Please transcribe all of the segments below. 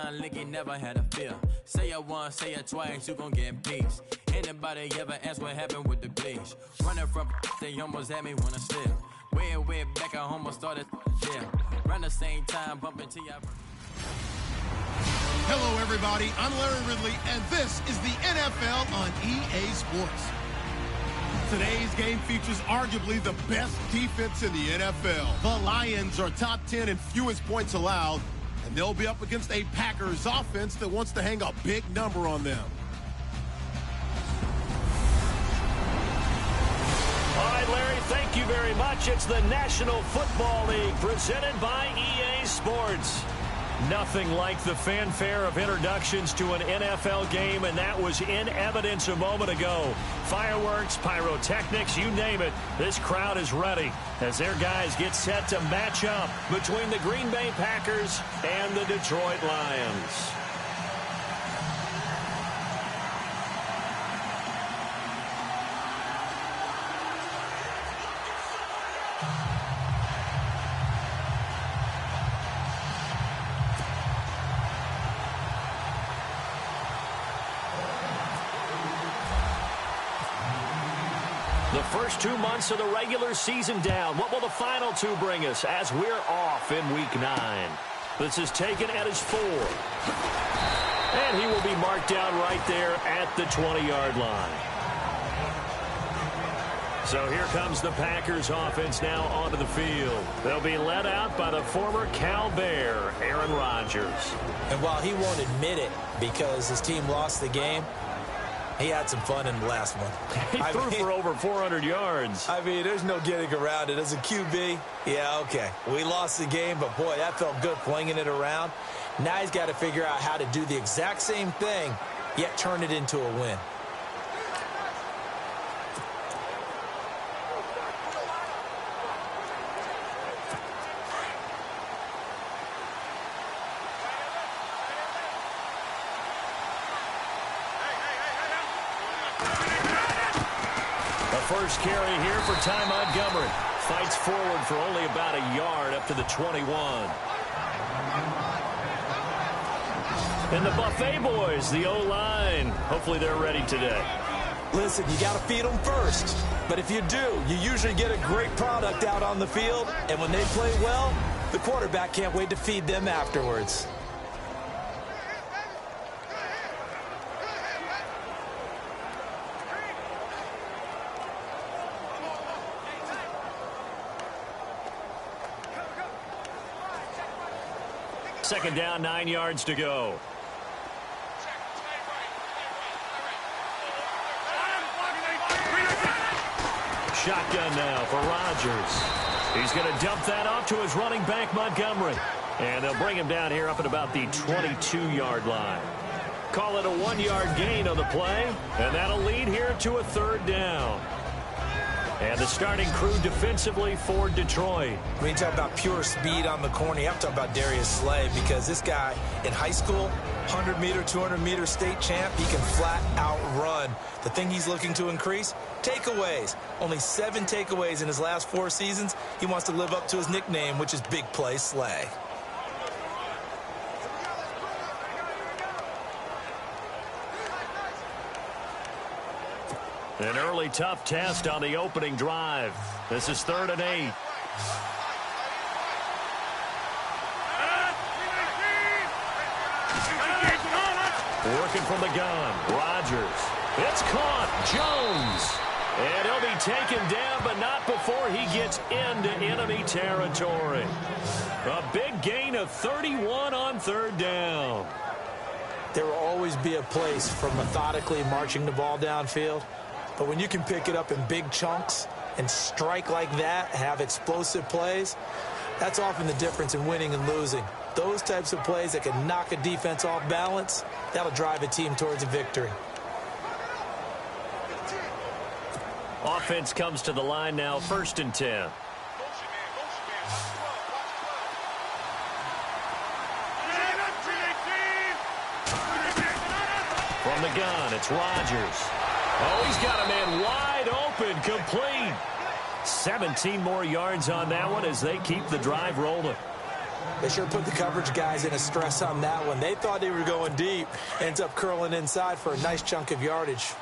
Licky never had a fear. Say it once, say it twice, you gon' get peace. Anybody ever ask what happened with the bleach? Running from they almost had me wanna slip. Way back, I almost started there. Around the same time, bumping to ya. Hello, everybody. I'm Larry Ridley, and this is the NFL on EA Sports. Today's game features arguably the best defense in the NFL. The Lions are top 10 in fewest points allowed, and they'll be up against a Packers offense that wants to hang a big number on them. All right, Larry, thank you very much. It's the National Football League presented by EA Sports. Nothing like the fanfare of introductions to an NFL game, and that was in evidence a moment ago. Fireworks, pyrotechnics, you name it. This crowd is ready as their guys get set to match up between the Green Bay Packers and the Detroit Lions. The first 2 months of the regular season down. What will the final two bring us as we're off in Week 9? This is taken at his 4. And he will be marked down right there at the 20-yard line. So here comes the Packers offense now onto the field. They'll be led out by the former Cal Bear, Aaron Rodgers. And while he won't admit it because his team lost the game, he had some fun in the last one. He threw for over 400 yards. I mean, there's no getting around it. As a QB, yeah, okay. We lost the game, but, boy, that felt good flinging it around. Now he's got to figure out how to do the exact same thing, yet turn it into a win. First carry here for Ty Montgomery. Fights forward for only about a yard up to the 21. And the Buffet boys, the O-line. Hopefully they're ready today. Listen, you got to feed them first. But if you do, you usually get a great product out on the field. And when they play well, the quarterback can't wait to feed them afterwards. Second down, 9 yards to go. Shotgun now for Rodgers. He's going to dump that off to his running back, Montgomery. And they'll bring him down here up at about the 22-yard line. Call it a 1-yard gain on the play, and that'll lead here to a third down. And the starting crew defensively for Detroit. When you talk about pure speed on the corner, you have to talk about Darius Slay, because this guy in high school, 100-meter, 200-meter state champ, he can flat out run. The thing he's looking to increase, takeaways. Only 7 takeaways in his last 4 seasons. He wants to live up to his nickname, which is Big Play Slay. An early tough test on the opening drive. This is 3rd and 8. Working from the gun. Rodgers. It's caught. Jones. And he'll be taken down, but not before he gets into enemy territory. A big gain of 31 on 3rd down. There will always be a place for methodically marching the ball downfield. But when you can pick it up in big chunks and strike like that, have explosive plays, that's often the difference in winning and losing. Those types of plays that can knock a defense off balance, that'll drive a team towards a victory. Offense comes to the line now, 1st and 10. From the gun, it's Rodgers. Oh, he's got a man wide open, complete. 17 more yards on that one as they keep the drive rolling. They sure put the coverage guys in a stress on that one. They thought they were going deep. Ends up curling inside for a nice chunk of yardage.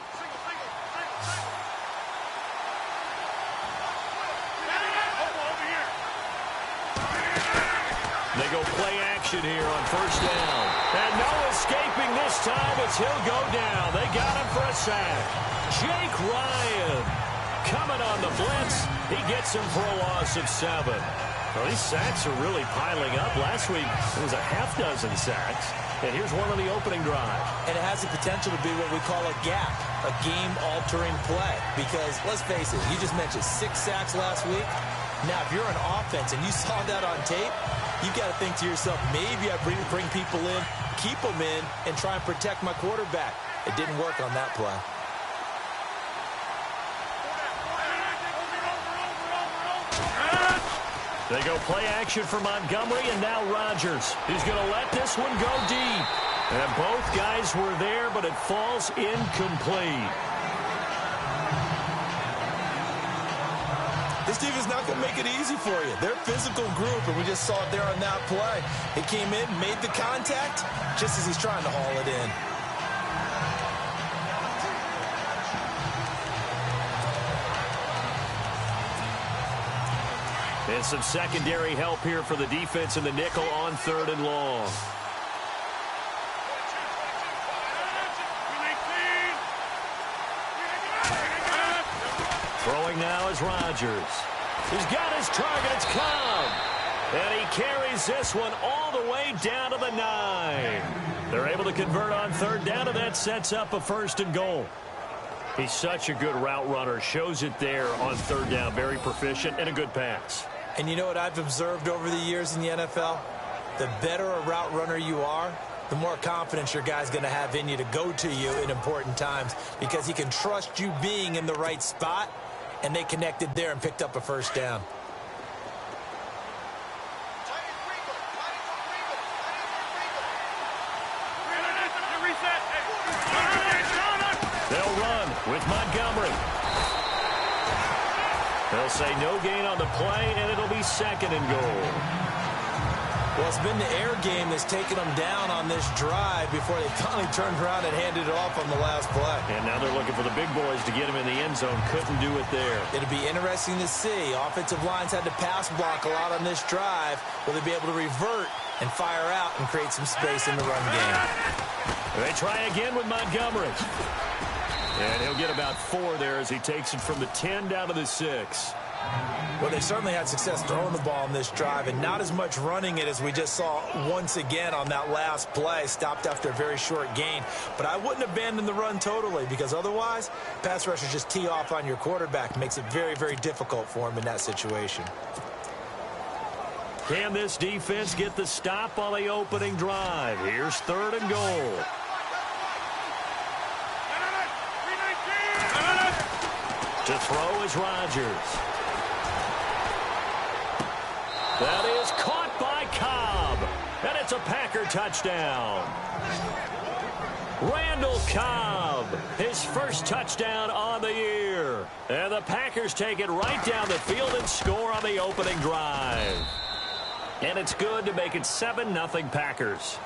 They go play action here on first down. And no escaping this time as he'll go down. They got him for a sack. Jake Ryan coming on the blitz. He gets him for a loss of 7. Well, these sacks are really piling up. Last week, it was a half dozen sacks. And here's one on the opening drive. And it has the potential to be what we call a gap, a game-altering play. Because, let's face it, you just mentioned 6 sacks last week. Now, if you're an offense and you saw that on tape, you got to think to yourself, maybe I bring people in, keep them in, and try and protect my quarterback. It didn't work on that play. They go play action for Montgomery, and now Rodgers. He's going to let this one go deep. And both guys were there, but it falls incomplete. This defense is not going to make it easy for you. They're a physical group, and we just saw it there on that play. He came in, made the contact, just as he's trying to haul it in. And some secondary help here for the defense in the nickel on 3rd and long. Throwing now is Rodgers. He's got his target. It's Cobb. And he carries this one all the way down to the 9. They're able to convert on 3rd down, and that sets up a 1st and goal. He's such a good route runner. Shows it there on 3rd down. Very proficient and a good pass. And you know what I've observed over the years in the NFL? The better a route runner you are, the more confidence your guy's going to have in you to go to you in important times, because he can trust you being in the right spot, and they connected there and picked up a 1st down. They'll run with Montgomery. They'll say no gain on the play, and it'll be 2nd and goal. Well, it's been the air game that's taken them down on this drive before they finally turned around and handed it off on the last play. And now they're looking for the big boys to get him in the end zone. Couldn't do it there. It'll be interesting to see. Offensive lines had to pass block a lot on this drive. Will they be able to revert and fire out and create some space in the run game? They try again with Montgomery. And he'll get about 4 there as he takes it from the 10 down to the 6. Well, they certainly had success throwing the ball on this drive, and not as much running it as we just saw once again on that last play. Stopped after a very short gain. But I wouldn't abandon the run totally, because otherwise, pass rushers just tee off on your quarterback. Makes it very, very difficult for him in that situation. Can this defense get the stop on the opening drive? Here's 3rd and goal. To throw is Rodgers. That is caught by Cobb. And it's a Packer touchdown. Randall Cobb, his first touchdown on the year. And the Packers take it right down the field and score on the opening drive. And it's good to make it 7-0 Packers.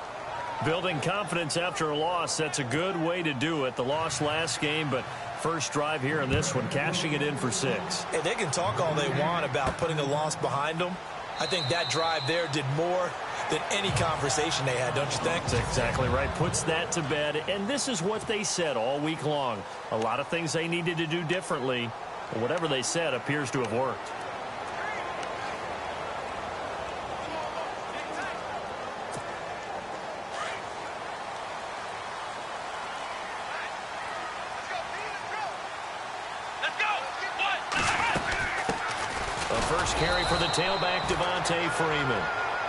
Building confidence after a loss, that's a good way to do it. The loss last game, but first drive here in this one, cashing it in for 6. Hey, they can talk all they want about putting a loss behind them. I think that drive there did more than any conversation they had, don't you think? That's exactly right. Puts that to bed. And this is what they said all week long. A lot of things they needed to do differently. But whatever they said appears to have worked. First carry for the tailback, Devontae Freeman.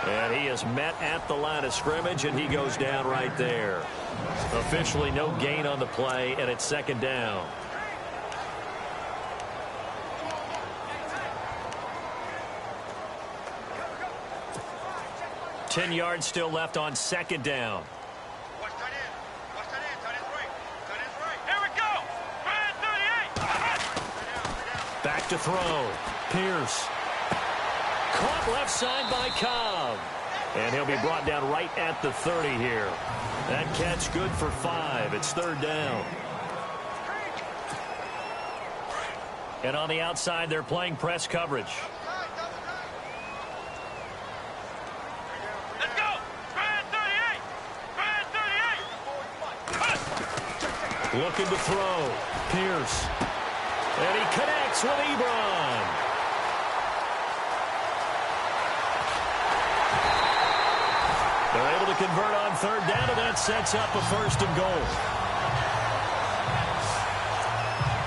And he is met at the line of scrimmage, and he goes down right there. Officially no gain on the play, and it's 2nd down. Ten yards still left on 2nd down. Back to throw. Pierce. Caught left side by Cobb. And he'll be brought down right at the 30 here. That catch good for 5. It's 3rd down. And on the outside, they're playing press coverage. Let's go! Brad 38! Brad 38! Looking to throw. Pierce. And he connects with Ebron. They're able to convert on 3rd down, and that sets up a 1st and goal.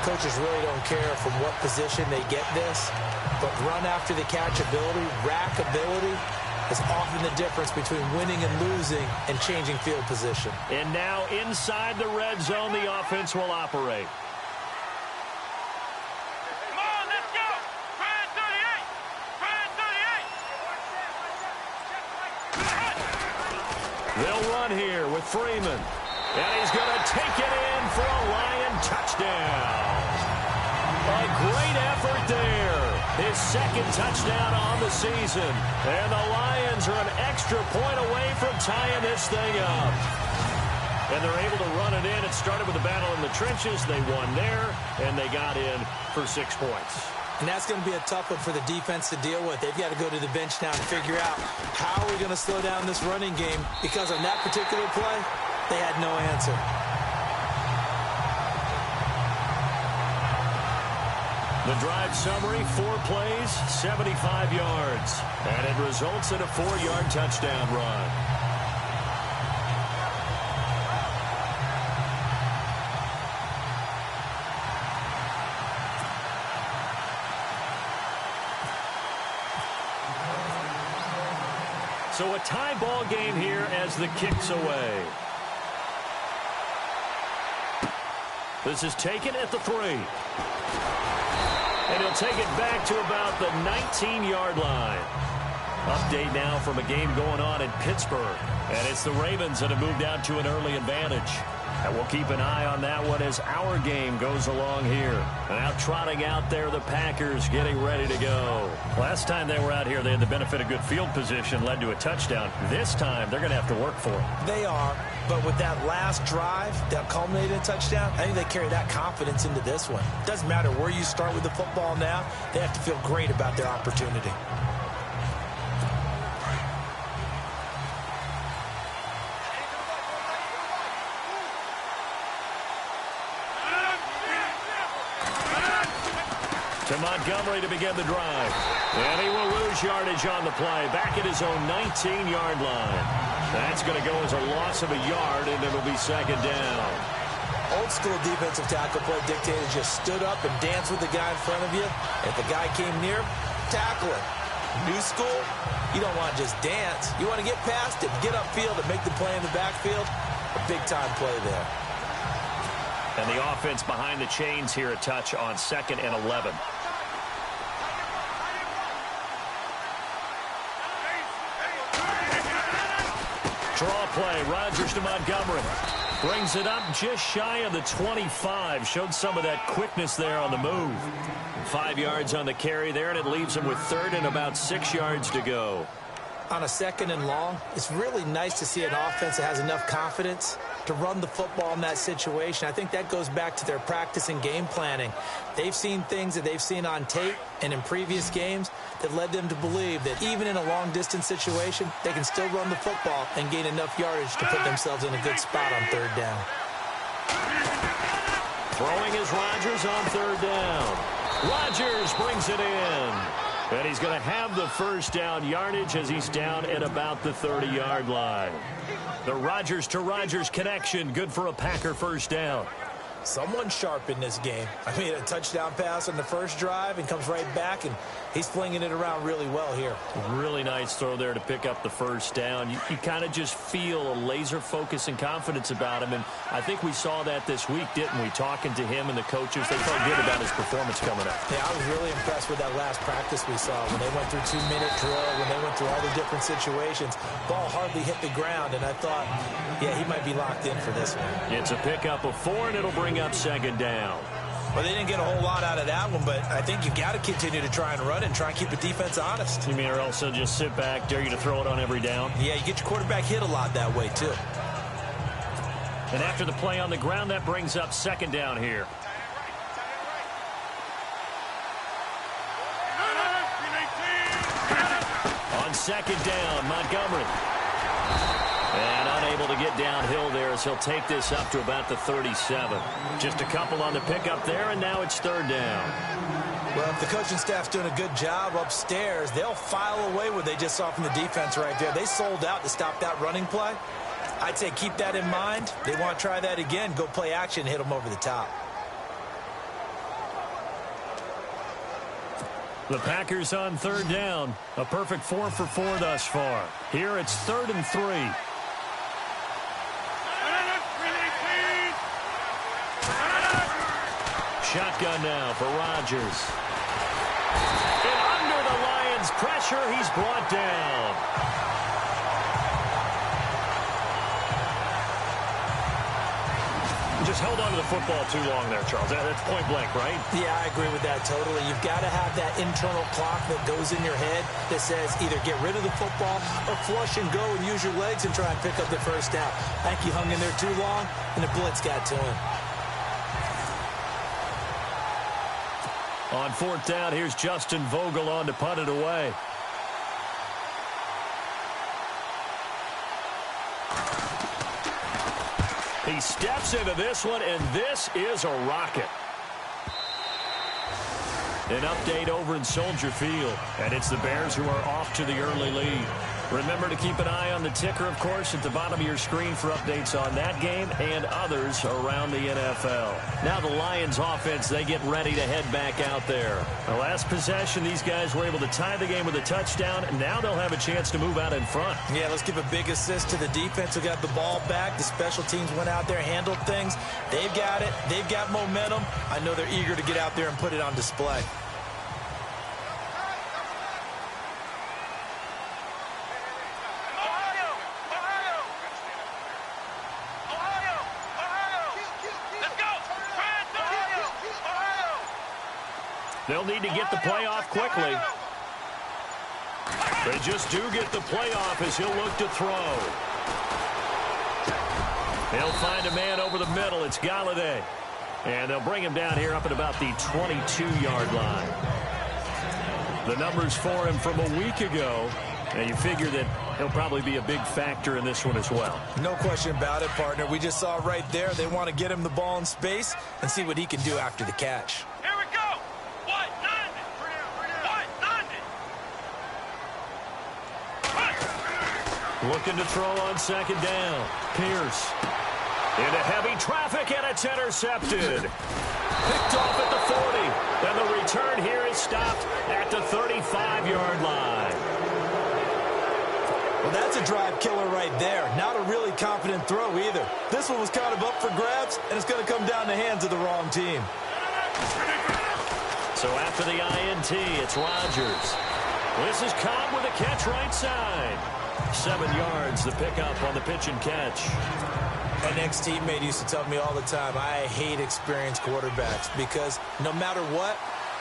Coaches really don't care from what position they get this, but run after the catch ability, rack ability, is often the difference between winning and losing and changing field position. And now inside the red zone, the offense will operate. Come on, let's go! Brad 38! Brad 38! They'll run here with Freeman. And he's going to take it in for a Lion touchdown. A great effort there. His 2nd touchdown on the season. And the Lions are an extra point away from tying this thing up. And they're able to run it in. It started with a battle in the trenches. They won there, and they got in for 6 points. And that's going to be a tough one for the defense to deal with. They've got to go to the bench now and figure out how are we going to slow down this running game, because on that particular play, they had no answer. The drive summary, 4 plays, 75 yards. And it results in a 4-yard touchdown run. So a tie ball game here as the kick's away. This is taken at the 3. And he'll take it back to about the 19-yard line. Update now from a game going on in Pittsburgh. And it's the Ravens that have moved out to an early advantage. And we'll keep an eye on that one as our game goes along here. And now trotting out there, the Packers getting ready to go. Last time they were out here, they had the benefit of good field position, led to a touchdown. This time, they're going to have to work for it. They are, but with that last drive that culminated in a touchdown, I think they carry that confidence into this one. Doesn't matter where you start with the football now, they have to feel great about their opportunity. To Montgomery to begin the drive. And he will lose yardage on the play. Back at his own 19-yard line. That's going to go as a loss of a yard, and it'll be 2nd down. Old school defensive tackle play dictated just stood up and danced with the guy in front of you. If the guy came near, tackle him. New school, you don't want to just dance. You want to get past it, get upfield, and make the play in the backfield. A big-time play there. And the offense behind the chains here, a touch on 2nd and 11. Draw play, Rodgers to Montgomery. Brings it up just shy of the 25. Showed some of that quickness there on the move. 5 yards on the carry there, and it leaves him with 3rd and about 6 yards to go. On a 2nd and long, it's really nice to see an offense that has enough confidence to run the football in that situation. I think that goes back to their practice and game planning. They've seen things that they've seen on tape and in previous games that led them to believe that even in a long-distance situation, they can still run the football and gain enough yardage to put themselves in a good spot on 3rd down. Throwing is Rodgers on 3rd down. Rodgers brings it in. And he's going to have the 1st down yardage as he's down at about the 30-yard line. The Rodgers to Rodgers connection, good for a Packer 1st down. Someone's sharp in this game. I mean, a touchdown pass on the first drive and comes right back, and he's flinging it around really well here. Really nice throw there to pick up the 1st down. You kind of just feel a laser focus and confidence about him, and I think we saw that this week, didn't we? Talking to him and the coaches, they felt good about his performance coming up. Yeah, I was really impressed with that last practice we saw when they went through 2-minute drill, when they went through all the different situations. Ball hardly hit the ground, and I thought, yeah, he might be locked in for this one. It's a pickup of 4, and it'll bring up 2nd down. Well, they didn't get a whole lot out of that one, but I think you've got to continue to try and run and try and keep the defense honest. You mean or else they'll just sit back, dare you to throw it on every down? Yeah, you get your quarterback hit a lot that way, too. And after the play on the ground, that brings up second down here. On second down, Montgomery. And unable to get downhill there as he'll take this up to about the 37. Just a couple on the pickup there, and now it's third down. Well, if the coaching staff's doing a good job upstairs, they'll file away what they just saw from the defense right there. They sold out to stop that running play. I'd say keep that in mind. They want to try that again. Go play action, hit them over the top. The Packers on third down. A perfect 4 for 4 thus far. Here it's 3rd and 3. Shotgun now for Rodgers. And under the Lions' pressure, he's brought down. Just held on to the football too long there, Charles. That's point blank, right? Yeah, I agree with that totally. You've got to have that internal clock that goes in your head that says either get rid of the football or flush and go and use your legs and try and pick up the first down. I think he hung in there too long, and the blitz got to him. On fourth down, here's Justin Vogel on to punt it away. He steps into this one, and this is a rocket. An update over in Soldier Field, and it's the Bears who are off to the early lead. Remember to keep an eye on the ticker, of course, at the bottom of your screen for updates on that game and others around the NFL. Now the Lions offense, they get ready to head back out there. The last possession, these guys were able to tie the game with a touchdown, and now they'll have a chance to move out in front. Yeah, let's give a big assist to the defense who got the ball back. The special teams went out there, handled things. They've got it. They've got momentum. I know they're eager to get out there and put it on display. They'll need to get the play off quickly. They just do get the play off as he'll look to throw. He'll find a man over the middle. It's Galladay. And they'll bring him down here up at about the 22-yard line. The numbers for him from a week ago. And you figure that he'll probably be a big factor in this one as well. No question about it, partner. We just saw right there they want to get him the ball in space and see what he can do after the catch. Looking to throw on second down. Pierce. Into heavy traffic, and it's intercepted. Picked off at the 40. And the return here is stopped at the 35-yard line. Well, that's a drive killer right there. Not a really confident throw either. This one was kind of up for grabs, and it's going to come down the hands of the wrong team. So after the INT, it's Rodgers. This is Cobb with a catch right side. 7 yards, the pickup on the pitch and catch. An ex-teammate used to tell me all the time, I hate experienced quarterbacks because no matter what,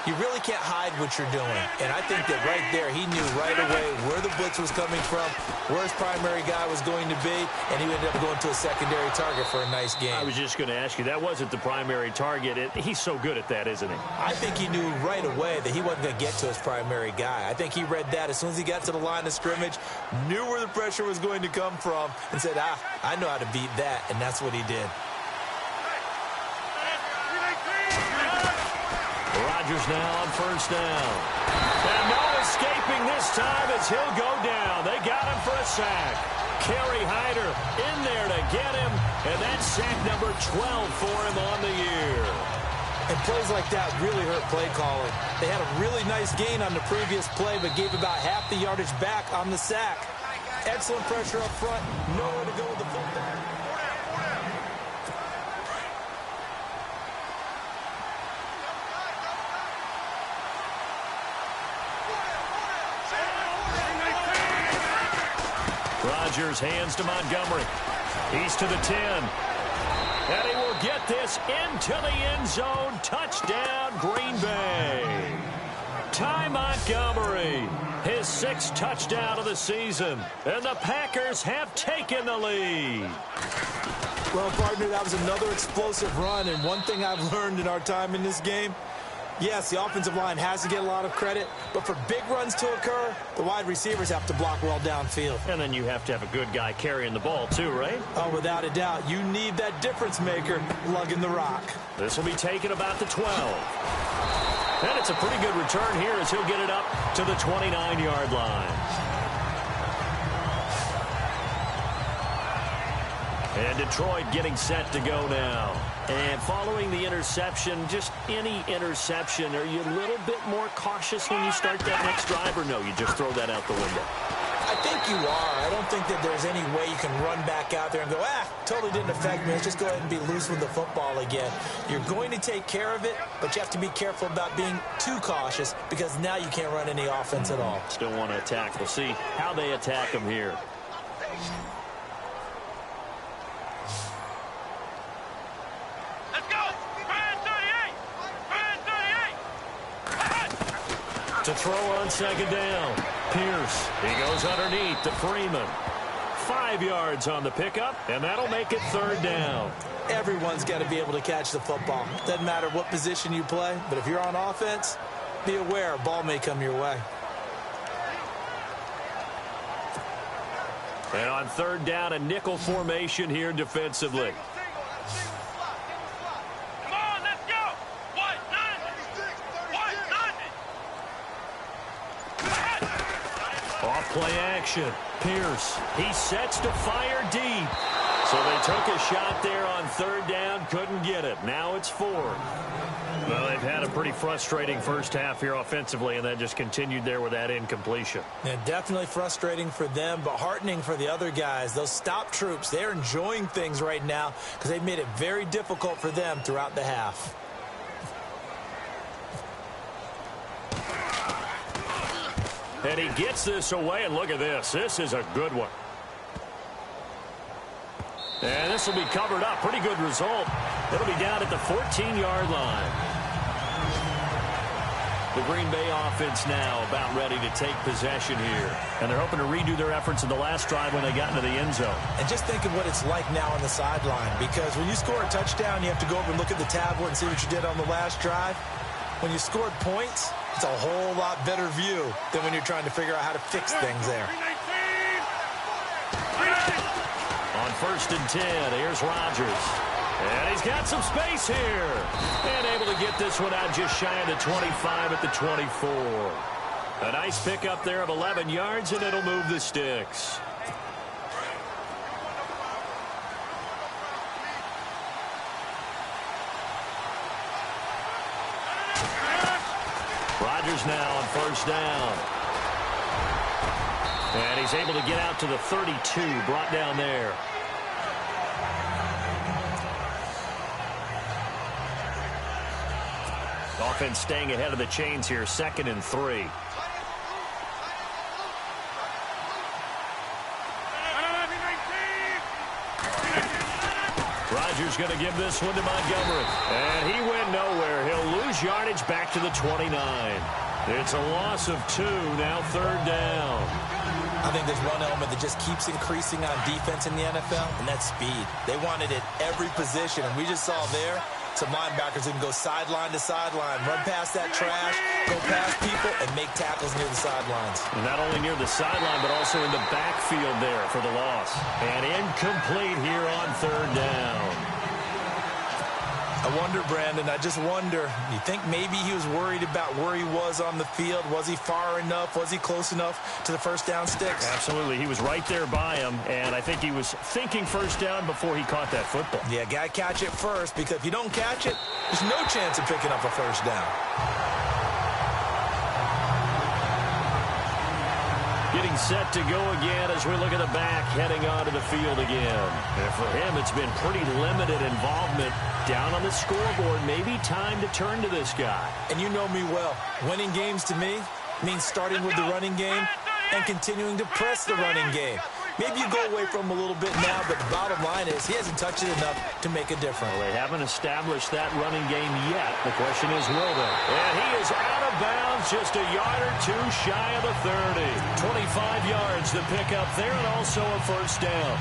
you really can't hide what you're doing. And I think that right there, he knew right away where the blitz was coming from, where his primary guy was going to be, and he ended up going to a secondary target for a nice game. I was just going to ask you, that wasn't the primary target. He's so good at that, isn't he? I think he knew right away that he wasn't going to get to his primary guy. I think he read that as soon as he got to the line of scrimmage, knew where the pressure was going to come from, and said, I know how to beat that, and that's what he did. Rodgers now on first down. And no escaping this time as he'll go down. They got him for a sack. Kerry Hyder in there to get him. And that's sack number 12 for him on the year. And plays like that really hurt play calling. They had a really nice gain on the previous play, but gave about half the yardage back on the sack. Excellent pressure up front. Nowhere to go with the football. Rodgers hands to Montgomery. He's to the 10. And he will get this into the end zone. Touchdown, Green Bay. Ty Montgomery, his 6th touchdown of the season. And the Packers have taken the lead. Well, partner, that was another explosive run. And one thing I've learned in our time in this game, yes, the offensive line has to get a lot of credit, but for big runs to occur, the wide receivers have to block well downfield. And then you have to have a good guy carrying the ball too, right? Oh, without a doubt. You need that difference maker lugging the rock. This will be taken about the 12. And it's a pretty good return here as he'll get it up to the 29-yard line. And Detroit getting set to go now. And following the interception, just any interception, are you a little bit more cautious when you start that next drive, or no, you just throw that out the window? I think you are. I don't think that there's any way you can run back out there and go, totally didn't affect me. Let's just go ahead and be loose with the football again. You're going to take care of it, but you have to be careful about being too cautious because now you can't run any offense at all. Still want to attack. We'll see how they attack him here. To throw on 2nd down. Pierce. He goes underneath to Freeman. 5 yards on the pickup, and that'll make it 3rd down. Everyone's got to be able to catch the football. Doesn't matter what position you play, but if you're on offense, be aware a ball may come your way. And on 3rd down, a nickel formation here defensively. Play action. Pierce. He sets to fire deep. So they took a shot there on 3rd down. Couldn't get it. Now it's 4th. Well, they've had a pretty frustrating first half here offensively, and then just continued there with that incompletion. Yeah, definitely frustrating for them, but heartening for the other guys. Those stop troops, they're enjoying things right now because they've made it very difficult for them throughout the half. And he gets this away, and look at this. This is a good one. And this will be covered up. Pretty good result. It'll be down at the 14-yard line. The Green Bay offense now about ready to take possession here. And they're hoping to redo their efforts in the last drive when they got into the end zone. And just think of what it's like now on the sideline. Because when you score a touchdown, you have to go over and look at the tablet and see what you did on the last drive. When you scored points, it's a whole lot better view than when you're trying to figure out how to fix things there. On 1st and 10, here's Rodgers. And he's got some space here. And able to get this one out just shy of the 25 at the 24. A nice pickup there of 11 yards, and it'll move the sticks. Rodgers now on 1st down. And he's able to get out to the 32, brought down there. Offense staying ahead of the chains here, 2nd and 3. Rodgers going to give this one to Montgomery. And he went nowhere. He'll lose yardage back to the 29. It's a loss of 2, now 3rd down. I think there's one element that just keeps increasing on defense in the NFL, and that's speed. They want it at every position, and we just saw there some linebackers that can go sideline to sideline, run past that trash, go past people, and make tackles near the sidelines. And not only near the sideline, but also in the backfield there for the loss. And incomplete here on 3rd down. I wonder, Brandon, I just wonder, you think maybe he was worried about where he was on the field? Was he far enough? Was he close enough to the 1st down sticks? Absolutely. He was right there by him, and I think he was thinking 1st down before he caught that football. Yeah, got to catch it first, because if you don't catch it, there's no chance of picking up a 1st down. Getting set to go again as we look at the back heading onto the field again. And for him, it's been pretty limited involvement down on the scoreboard. Maybe time to turn to this guy. And you know me well. Winning games to me means starting with the running game and continuing to press the running game. Maybe you go away from him a little bit now, but the bottom line is he hasn't touched it enough to make a difference. Well, they haven't established that running game yet. The question is, will they? And he is out of bounds, just a yard or two shy of the 30. 25 yards to pick up there, and also a first down.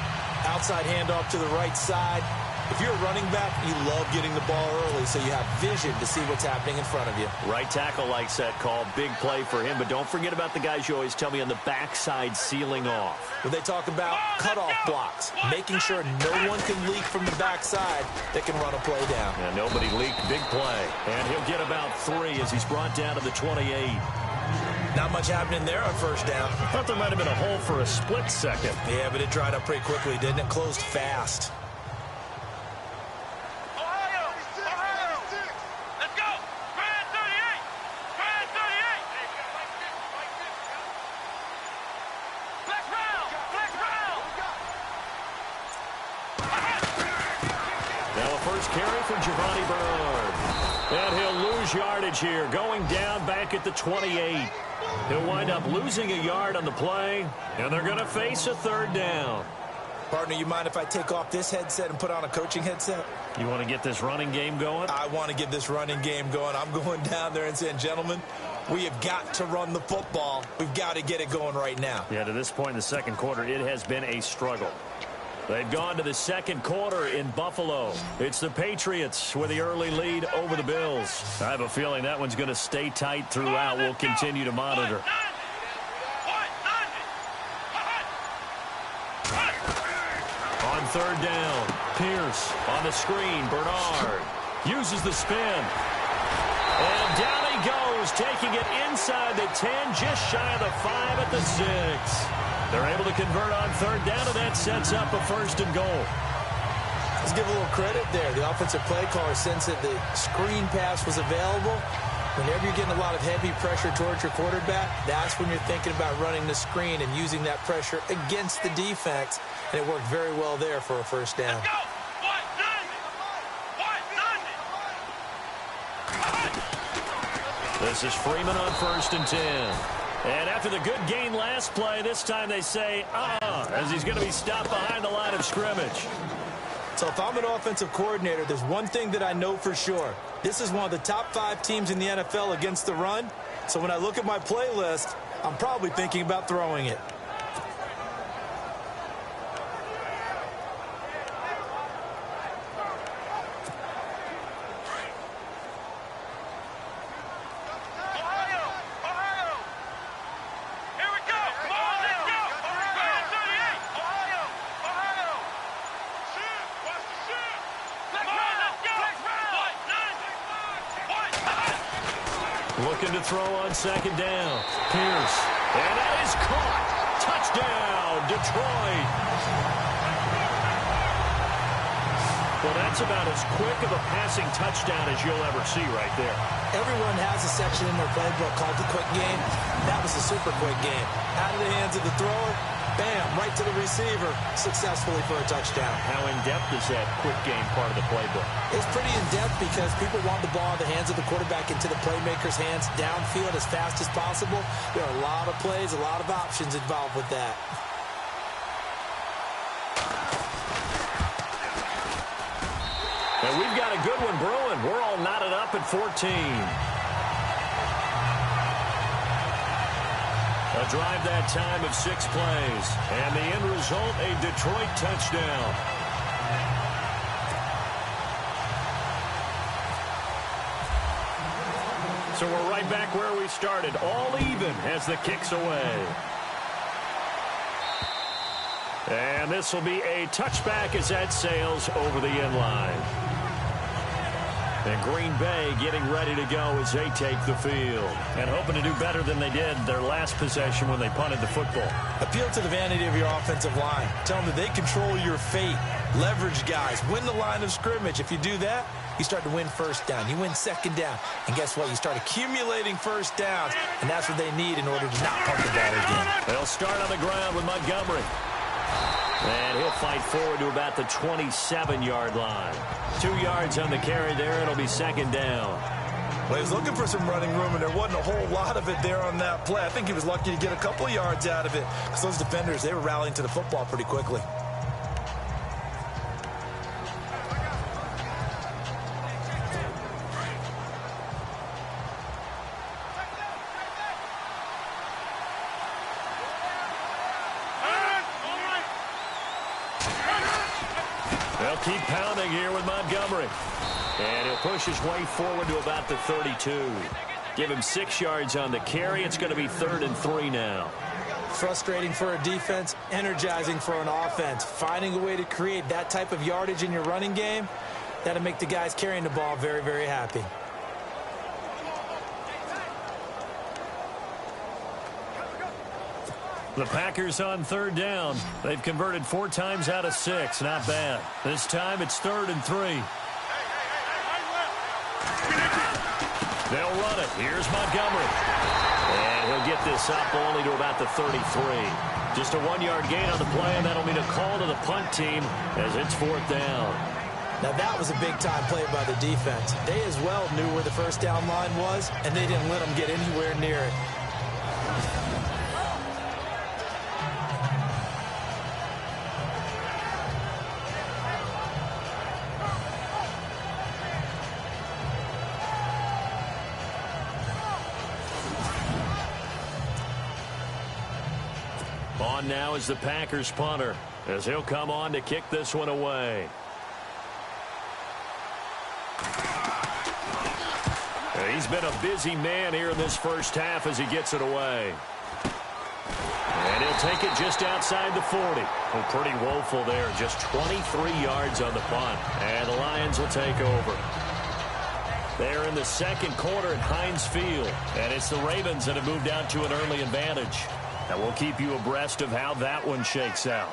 Outside handoff to the right side. If you're a running back, you love getting the ball early so you have vision to see what's happening in front of you. Right tackle likes that call. Big play for him, but don't forget about the guys you always tell me on the backside sealing off. When they talk about cutoff blocks, making sure no one can leak from the backside that can run a play down. And nobody leaked. Big play. And he'll get about 3 as he's brought down to the 28. Not much happening there on first down. I thought there might have been a hole for a split second. Yeah, but it dried up pretty quickly, didn't it? Closed fast. And he'll lose yardage here, going down back at the 28. He'll wind up losing a yard on the play, and they're going to face a third down. Partner, you mind if I take off this headset and put on a coaching headset? You want to get this running game going? I want to get this running game going. I'm going down there and saying, gentlemen, we have got to run the football. We've got to get it going right now. Yeah, to this point in the second quarter, it has been a struggle. They've gone to the second quarter in Buffalo. It's the Patriots with the early lead over the Bills. I have a feeling that one's going to stay tight throughout. We'll continue to monitor. On third down, Pierce on the screen. Bernard uses the spin. And down he goes, taking it inside the 10, just shy of the 5 at the 6. They're able to convert on third down, and that sets up a first and goal. Let's give a little credit there. The offensive play caller sensed that the screen pass was available. Whenever you're getting a lot of heavy pressure towards your quarterback, that's when you're thinking about running the screen and using that pressure against the defense. And it worked very well there for a first down. This is Freeman on 1st and 10. And after the good gain last play, this time they say, as he's going to be stopped behind the line of scrimmage. So if I'm an offensive coordinator, there's one thing that I know for sure. This is one of the top 5 teams in the NFL against the run. So when I look at my playlist, I'm probably thinking about throwing it. Looking to throw on second down. Pierce. And that is caught. Touchdown, Detroit. Well, that's about as quick of a passing touchdown as you'll ever see right there. Everyone has a section in their playbook called the quick game. That was a super quick game. Out of the hands of the thrower, bam, right to the receiver, successfully for a touchdown. How in-depth is that quick game part of the playbook? It's pretty in-depth because people want the ball in the hands of the quarterback into the playmaker's hands downfield as fast as possible. There are a lot of plays, a lot of options involved with that. And we've got a good one brewing. We're all knotted up at 14. A drive that time of 6 plays. And the end result, a Detroit touchdown. So we're right back where we started. All even as the kick's away. And this will be a touchback as that sails over the end line. And Green Bay getting ready to go as they take the field. And hoping to do better than they did their last possession when they punted the football. Appeal to the vanity of your offensive line. Tell them that they control your fate. Leverage guys. Win the line of scrimmage. If you do that, you start to win first down. You win second down. And guess what? You start accumulating first downs. And that's what they need in order to not punt the ball again. They'll start on the ground with Montgomery. And he'll fight forward to about the 27-yard line. 2 yards on the carry there. It'll be second down. Well, he was looking for some running room, and there wasn't a whole lot of it there on that play. I think he was lucky to get a couple of yards out of it because those defenders, they were rallying to the football pretty quickly. They'll keep pounding here with Montgomery. And he'll push his way forward to about the 32. Give him 6 yards on the carry. It's going to be 3rd and 3 now. Frustrating for a defense, energizing for an offense. Finding a way to create that type of yardage in your running game, that'll make the guys carrying the ball very, very happy. The Packers on 3rd down. They've converted 4 times out of 6. Not bad. This time it's 3rd and 3. They'll run it. Here's Montgomery. And he'll get this up only to about the 33. Just a 1-yard gain on the play, and that'll mean a call to the punt team as it's 4th down. Now that was a big-time play by the defense. They as well knew where the first down line was, and they didn't let them get anywhere near it. On now is the Packers punter as he'll come on to kick this one away. He's been a busy man here in this first half as he gets it away. And he'll take it just outside the 40. Oh, pretty woeful there. Just 23 yards on the punt. And the Lions will take over. They're in the second quarter at Heinz Field. And it's the Ravens that have moved out to an early advantage. And we'll keep you abreast of how that one shakes out.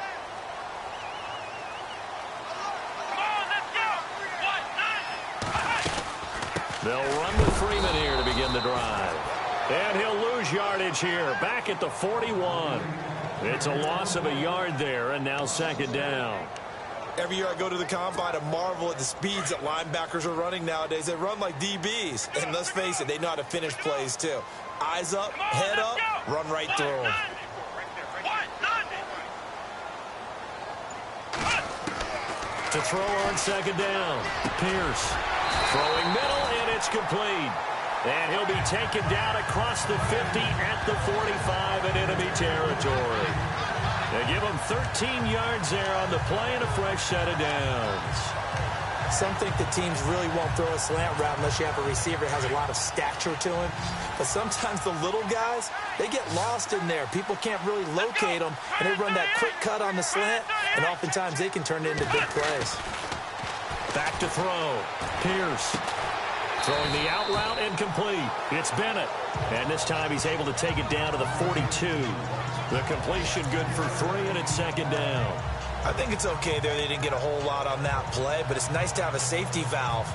They'll run with Freeman here to begin the drive. And he'll lose yardage here. Back at the 41. It's a loss of a yard there, and now 2nd down. Every year I go to the combine, I marvel at the speeds that linebackers are running nowadays. They run like DBs. And let's face it, they know how to finish plays too. Eyes up, head up, run right through them. To throw on 2nd down. Pierce throwing middle, and it's complete. And he'll be taken down across the 50 at the 45 in enemy territory. They give him 13 yards there on the play and a fresh set of downs. Some think the teams really won't throw a slant route unless you have a receiver that has a lot of stature to him. But sometimes the little guys, they get lost in there. People can't really locate them, and they run that quick cut on the slant, and oftentimes they can turn it into big plays. Back to throw. Pierce throwing the out route incomplete. It's Bennett. And this time he's able to take it down to the 42. The completion good for 3, and it's 2nd down. I think it's okay there. They didn't get a whole lot on that play, but it's nice to have a safety valve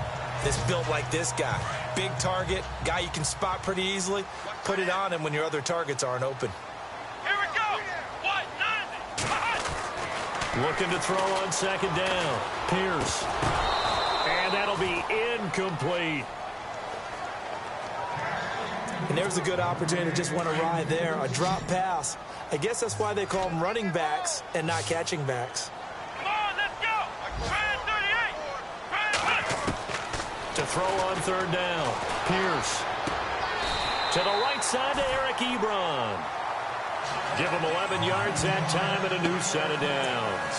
that's built like this guy. Big target, guy you can spot pretty easily. Put it on him when your other targets aren't open. Here we go. Looking to throw on 2nd down. Pierce. And that'll be incomplete. And there's a good opportunity to just want to ride there. A drop pass. I guess that's why they call them running backs and not catching backs. Come on, let's go. To throw on 3rd down. Pierce. To the right side to Eric Ebron. Give him 11 yards that time and a new set of downs.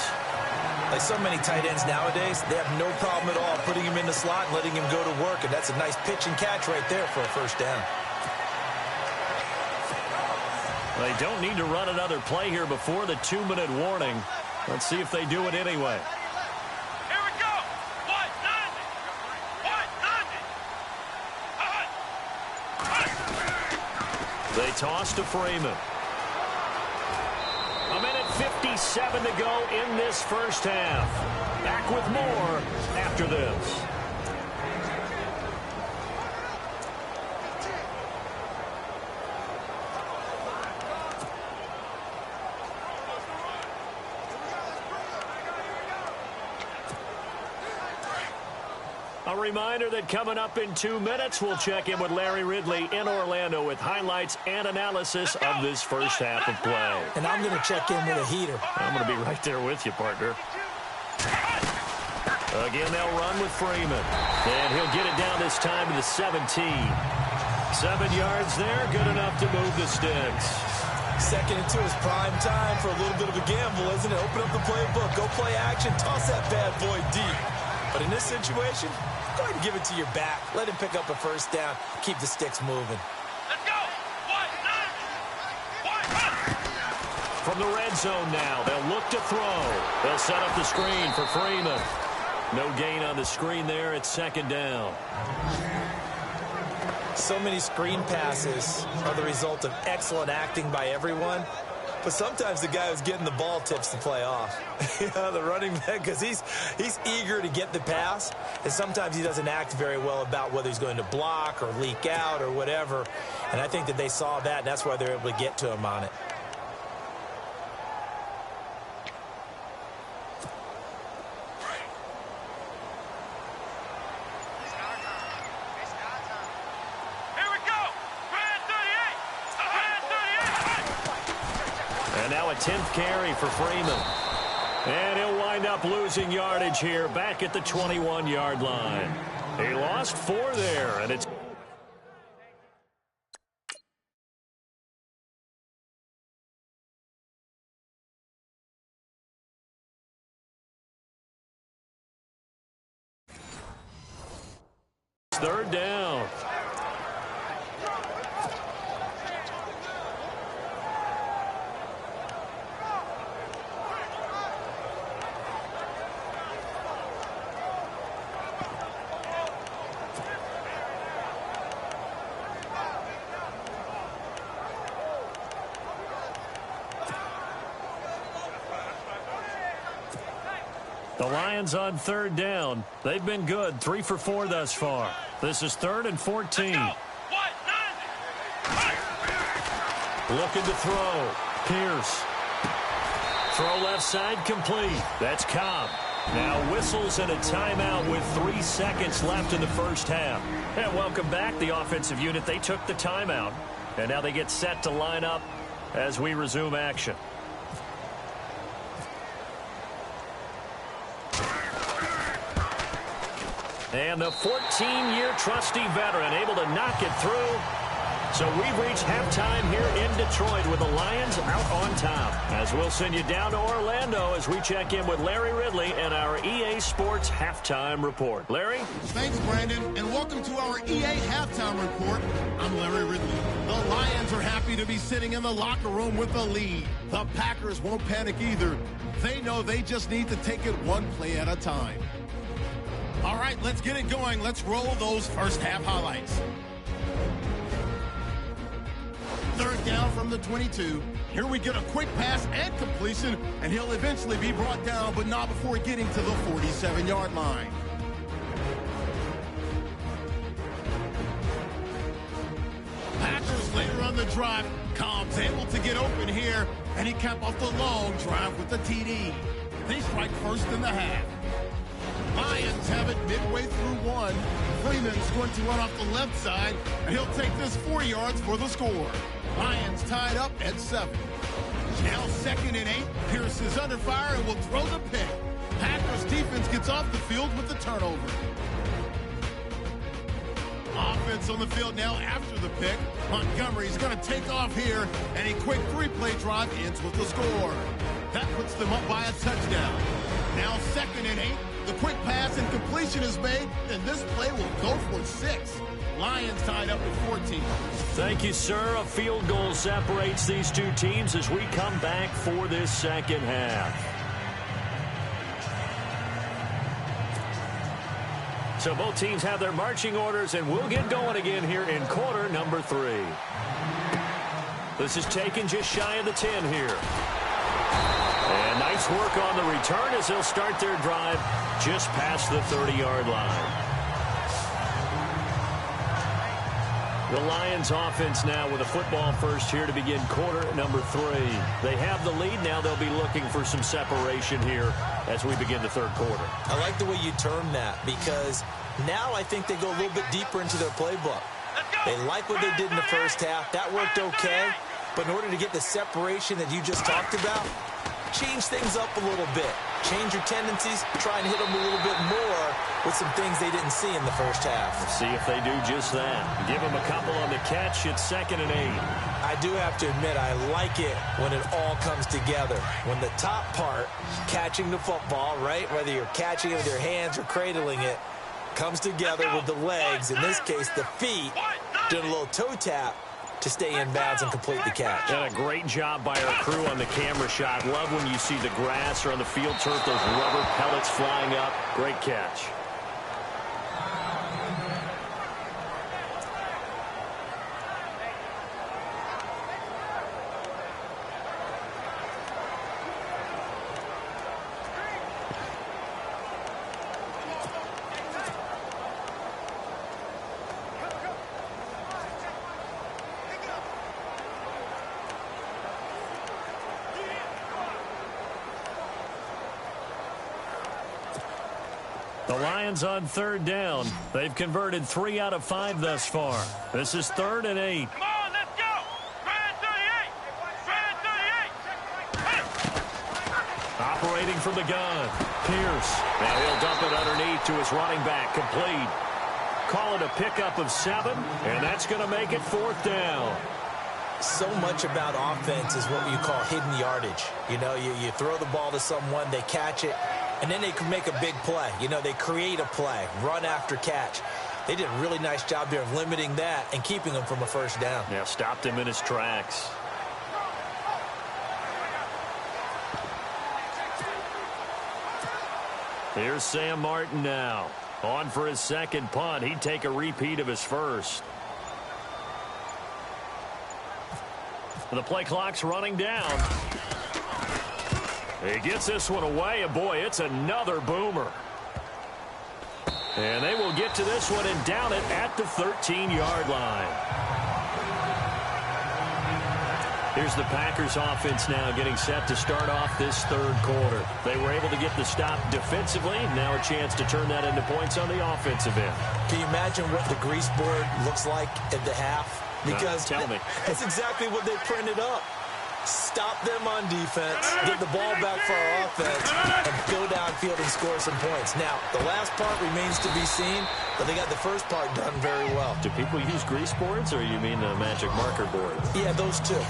Like so many tight ends nowadays, they have no problem at all putting him in the slot and letting him go to work. And that's a nice pitch and catch right there for a first down. They don't need to run another play here before the 2-minute warning. Let's see if they do it anyway. Here we go. They toss to Freeman. 1:57 to go in this first half. Back with more after this. A reminder that coming up in 2 minutes, we'll check in with Larry Ridley in Orlando with highlights and analysis of this first half of play. And I'm going to check in with a heater. I'm going to be right there with you, partner. Again, they'll run with Freeman. And he'll get it down this time to the 17. 7 yards there, good enough to move the sticks. Second and 2 is prime time for a little bit of a gamble, isn't it? Open up the playbook, go play action, toss that bad boy deep. But in this situation, go ahead and give it to your back. Let him pick up a first down, keep the sticks moving. Let's go. From the red zone now, they'll look to throw. They'll set up the screen for Freeman. No gain on the screen there. It's second down. So many screen passes are the result of excellent acting by everyone. But sometimes the guy who's getting the ball tips the play off. The running back, because he's eager to get the pass. And sometimes he doesn't act very well about whether he's going to block or leak out or whatever. And I think that they saw that, and that's why they're able to get to him on it. And now a 10th carry for Freeman. And he'll wind up losing yardage here back at the 21-yard line. He lost 4 there, and it's... third down. The Lions on third down. They've been good, 3 for 4 thus far. This is 3rd and 14. Looking to throw. Pierce. Throw left side complete. That's Cobb. Now whistles and a timeout with 3 seconds left in the first half. And welcome back, the offensive unit. They took the timeout. And now they get set to line up as we resume action. And the 14-year trusty veteran able to knock it through. So we've reached halftime here in Detroit with the Lions out on top. As we'll send you down to Orlando as we check in with Larry Ridley and our EA Sports Halftime Report. Larry? Thanks, Brandon, and welcome to our EA Halftime Report. I'm Larry Ridley. The Lions are happy to be sitting in the locker room with a lead. The Packers won't panic either. They know they just need to take it one play at a time. All right, let's get it going. Let's roll those first half highlights. Third down from the 22. Here we get a quick pass and completion, and he'll eventually be brought down, but not before getting to the 47-yard line. Packers later on the drive. Cobb's able to get open here, and he capped off the long drive with the TD. They strike first in the half. Lions have it midway through 1. Freeman's going to run off the left side, and he'll take this 4 yards for the score. Lions tied up at 7. Now 2nd and 8. Pierce is under fire and will throw the pick. Packers defense gets off the field with the turnover. Offense on the field now after the pick. Montgomery's going to take off here, and a quick 3-play drive ends with the score. That puts them up by a touchdown. Now 2nd and 8. The quick pass and completion is made, and this play will go for 6. Lions tied up at 14. Thank you, sir. A field goal separates these two teams as we come back for this second half. So both teams have their marching orders, and we'll get going again here in quarter number 3. This is taken just shy of the 10 here. And nice work on the return as they'll start their drive just past the 30-yard line. The Lions offense now with a football first here to begin quarter number 3. They have the lead. Now they'll be looking for some separation here as we begin the third quarter. I like the way you term that, because Now I think they go a little bit deeper into their playbook. They like what they did in the first half. That worked okay. But in order to get the separation that you just talked about, change things up a little bit. Change your tendencies, try and hit them a little bit more with some things they didn't see in the first half. Let's see if they do just that. Give them a couple on the catch. It's 2nd and 8. I do have to admit, I like it when it all comes together. When the top part, catching the football, right, whether you're catching it with your hands or cradling it, comes together with the legs, in this case the feet, doing a little toe tap to stay in bounds and complete the catch. And a great job by our crew on the camera shot. Love when you see the grass or on the field turf, those rubber pellets flying up. Great catch. The Lions on 3rd down. They've converted 3 out of 5 thus far. This is 3rd and 8. Come on, let's go. 3rd and 38. 3rd and 38. Operating from the gun. Pierce. Now he'll dump it underneath to his running back. Complete. Call it a pickup of 7, and that's going to make it 4th down. So much about offense is what you call hidden yardage. You know, you throw the ball to someone, they catch it, and then they can make a big play. You know, they create a play, run after catch. They did a really nice job here of limiting that and keeping him from a first down. Yeah, stopped him in his tracks. Here's Sam Martin now. On for his 2nd punt. He'd take a repeat of his first. The play clock's running down. He gets this one away, and boy, it's another boomer. And they will get to this one and down it at the 13-yard line. Here's the Packers offense now getting set to start off this 3rd quarter. They were able to get the stop defensively. Now a chance to turn that into points on the offensive end. Can you imagine what the grease board looks like at the half? Because tell me. That's exactly what they printed up. Stop them on defense, get the ball back for our offense, and go downfield and score some points. Now, the last part remains to be seen, but they got the first part done very well. Do people use grease boards, or you mean the magic marker board? Yeah, those two.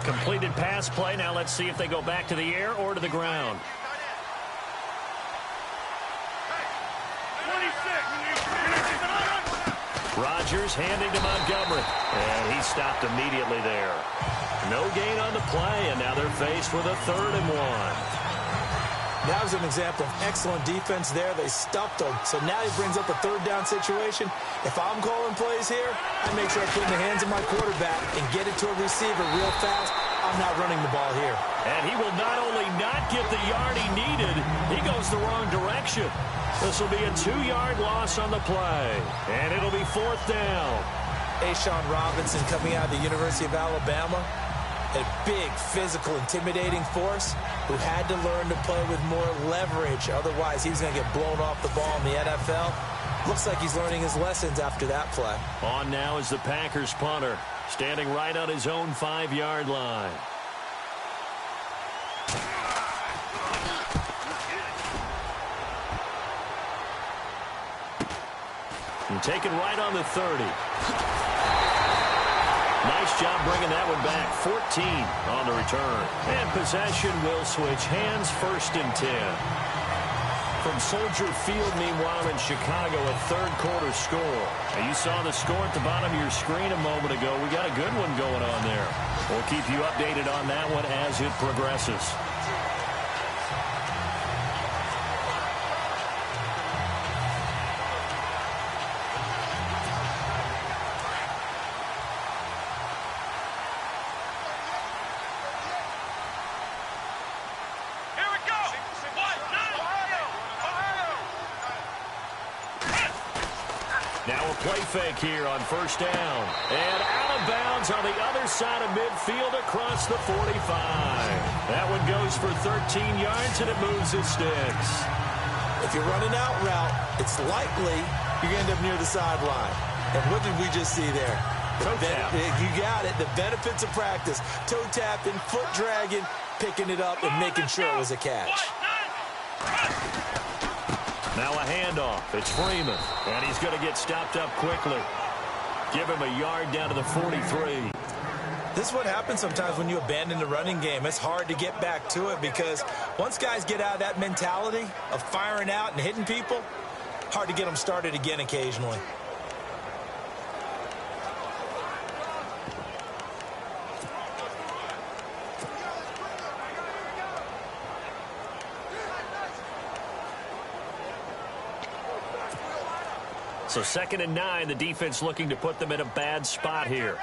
Completed pass play. Now let's see if they go back to the air or to the ground. Rodgers handing to Montgomery. And he stopped immediately there. No gain on the play, and now they're faced with a 3rd and 1. That was an example of excellent defense there. They stuffed him. So now he brings up a 3rd down situation. If I'm calling plays here, I make sure I put it in the hands of my quarterback and get it to a receiver real fast. I'm not running the ball here. And he will not only not get the yard he needed, he goes the wrong direction. This will be a 2-yard loss on the play. And it'll be 4th down. Ashawn Robinson coming out of the University of Alabama. A big, physical, intimidating force who had to learn to play with more leverage. Otherwise, he was going to get blown off the ball in the NFL. Looks like he's learning his lessons after that play. On now is the Packers punter, standing right on his own 5-yard line. And taken right on the 30. Nice job bringing that one back. 14 on the return. And possession will switch hands, 1st and 10. From Soldier Field, meanwhile, in Chicago, a 3rd quarter score. Now, you saw the score at the bottom of your screen a moment ago. We got a good one going on there. We'll keep you updated on that one as it progresses. Now a play fake here on first down. And out of bounds on the other side of midfield across the 45. That one goes for 13 yards, and it moves his sticks. If you're running out route, it's likely you're going to end up near the sideline. And what did we just see there? Toe tap. You got it. The benefits of practice. Toe tapping, foot dragging, picking it up, and making sure it was a catch. Now a handoff. It's Freeman. And he's going to get stopped up quickly. Give him a yard down to the 43. This is what happens sometimes when you abandon the running game. It's hard to get back to it because once guys get out of that mentality of firing out and hitting people, hard to get them started again occasionally. So 2nd and 9, the defense looking to put them in a bad spot here.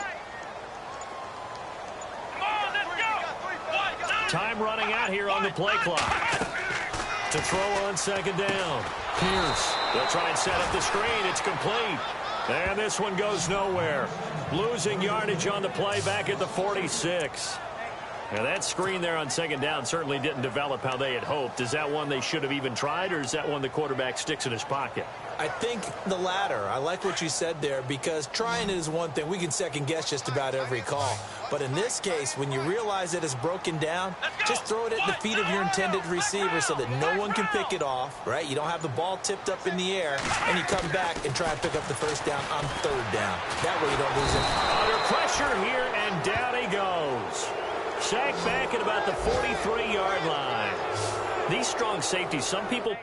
Time running out here on the play clock. To throw on 2nd down. Pierce. They'll try and set up the screen. It's complete. And this one goes nowhere. Losing yardage on the play back at the 46. Now that screen there on 2nd down certainly didn't develop how they had hoped. Is that one they should have even tried, or is that one the quarterback sticks in his pocket? I think the latter. I like what you said there because trying it is one thing. We can second guess just about every call. But in this case, when you realize that it's broken down, just throw it at the feet of your intended receiver so that no one can pick it off, right? You don't have the ball tipped up in the air, and you come back and try and pick up the first down on 3rd down. That way you don't lose it. Under pressure here, and down he goes. Sacked back at about the 43-yard line. These strong safeties, some people...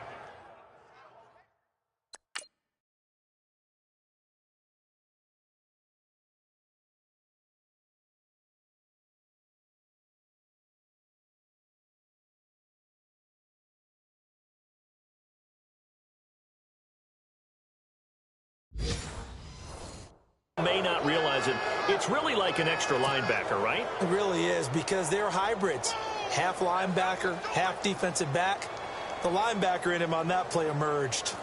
may not realize it. It's really like an extra linebacker, right? It really is because they're hybrids. Half linebacker, half defensive back. The linebacker in him on that play emerged.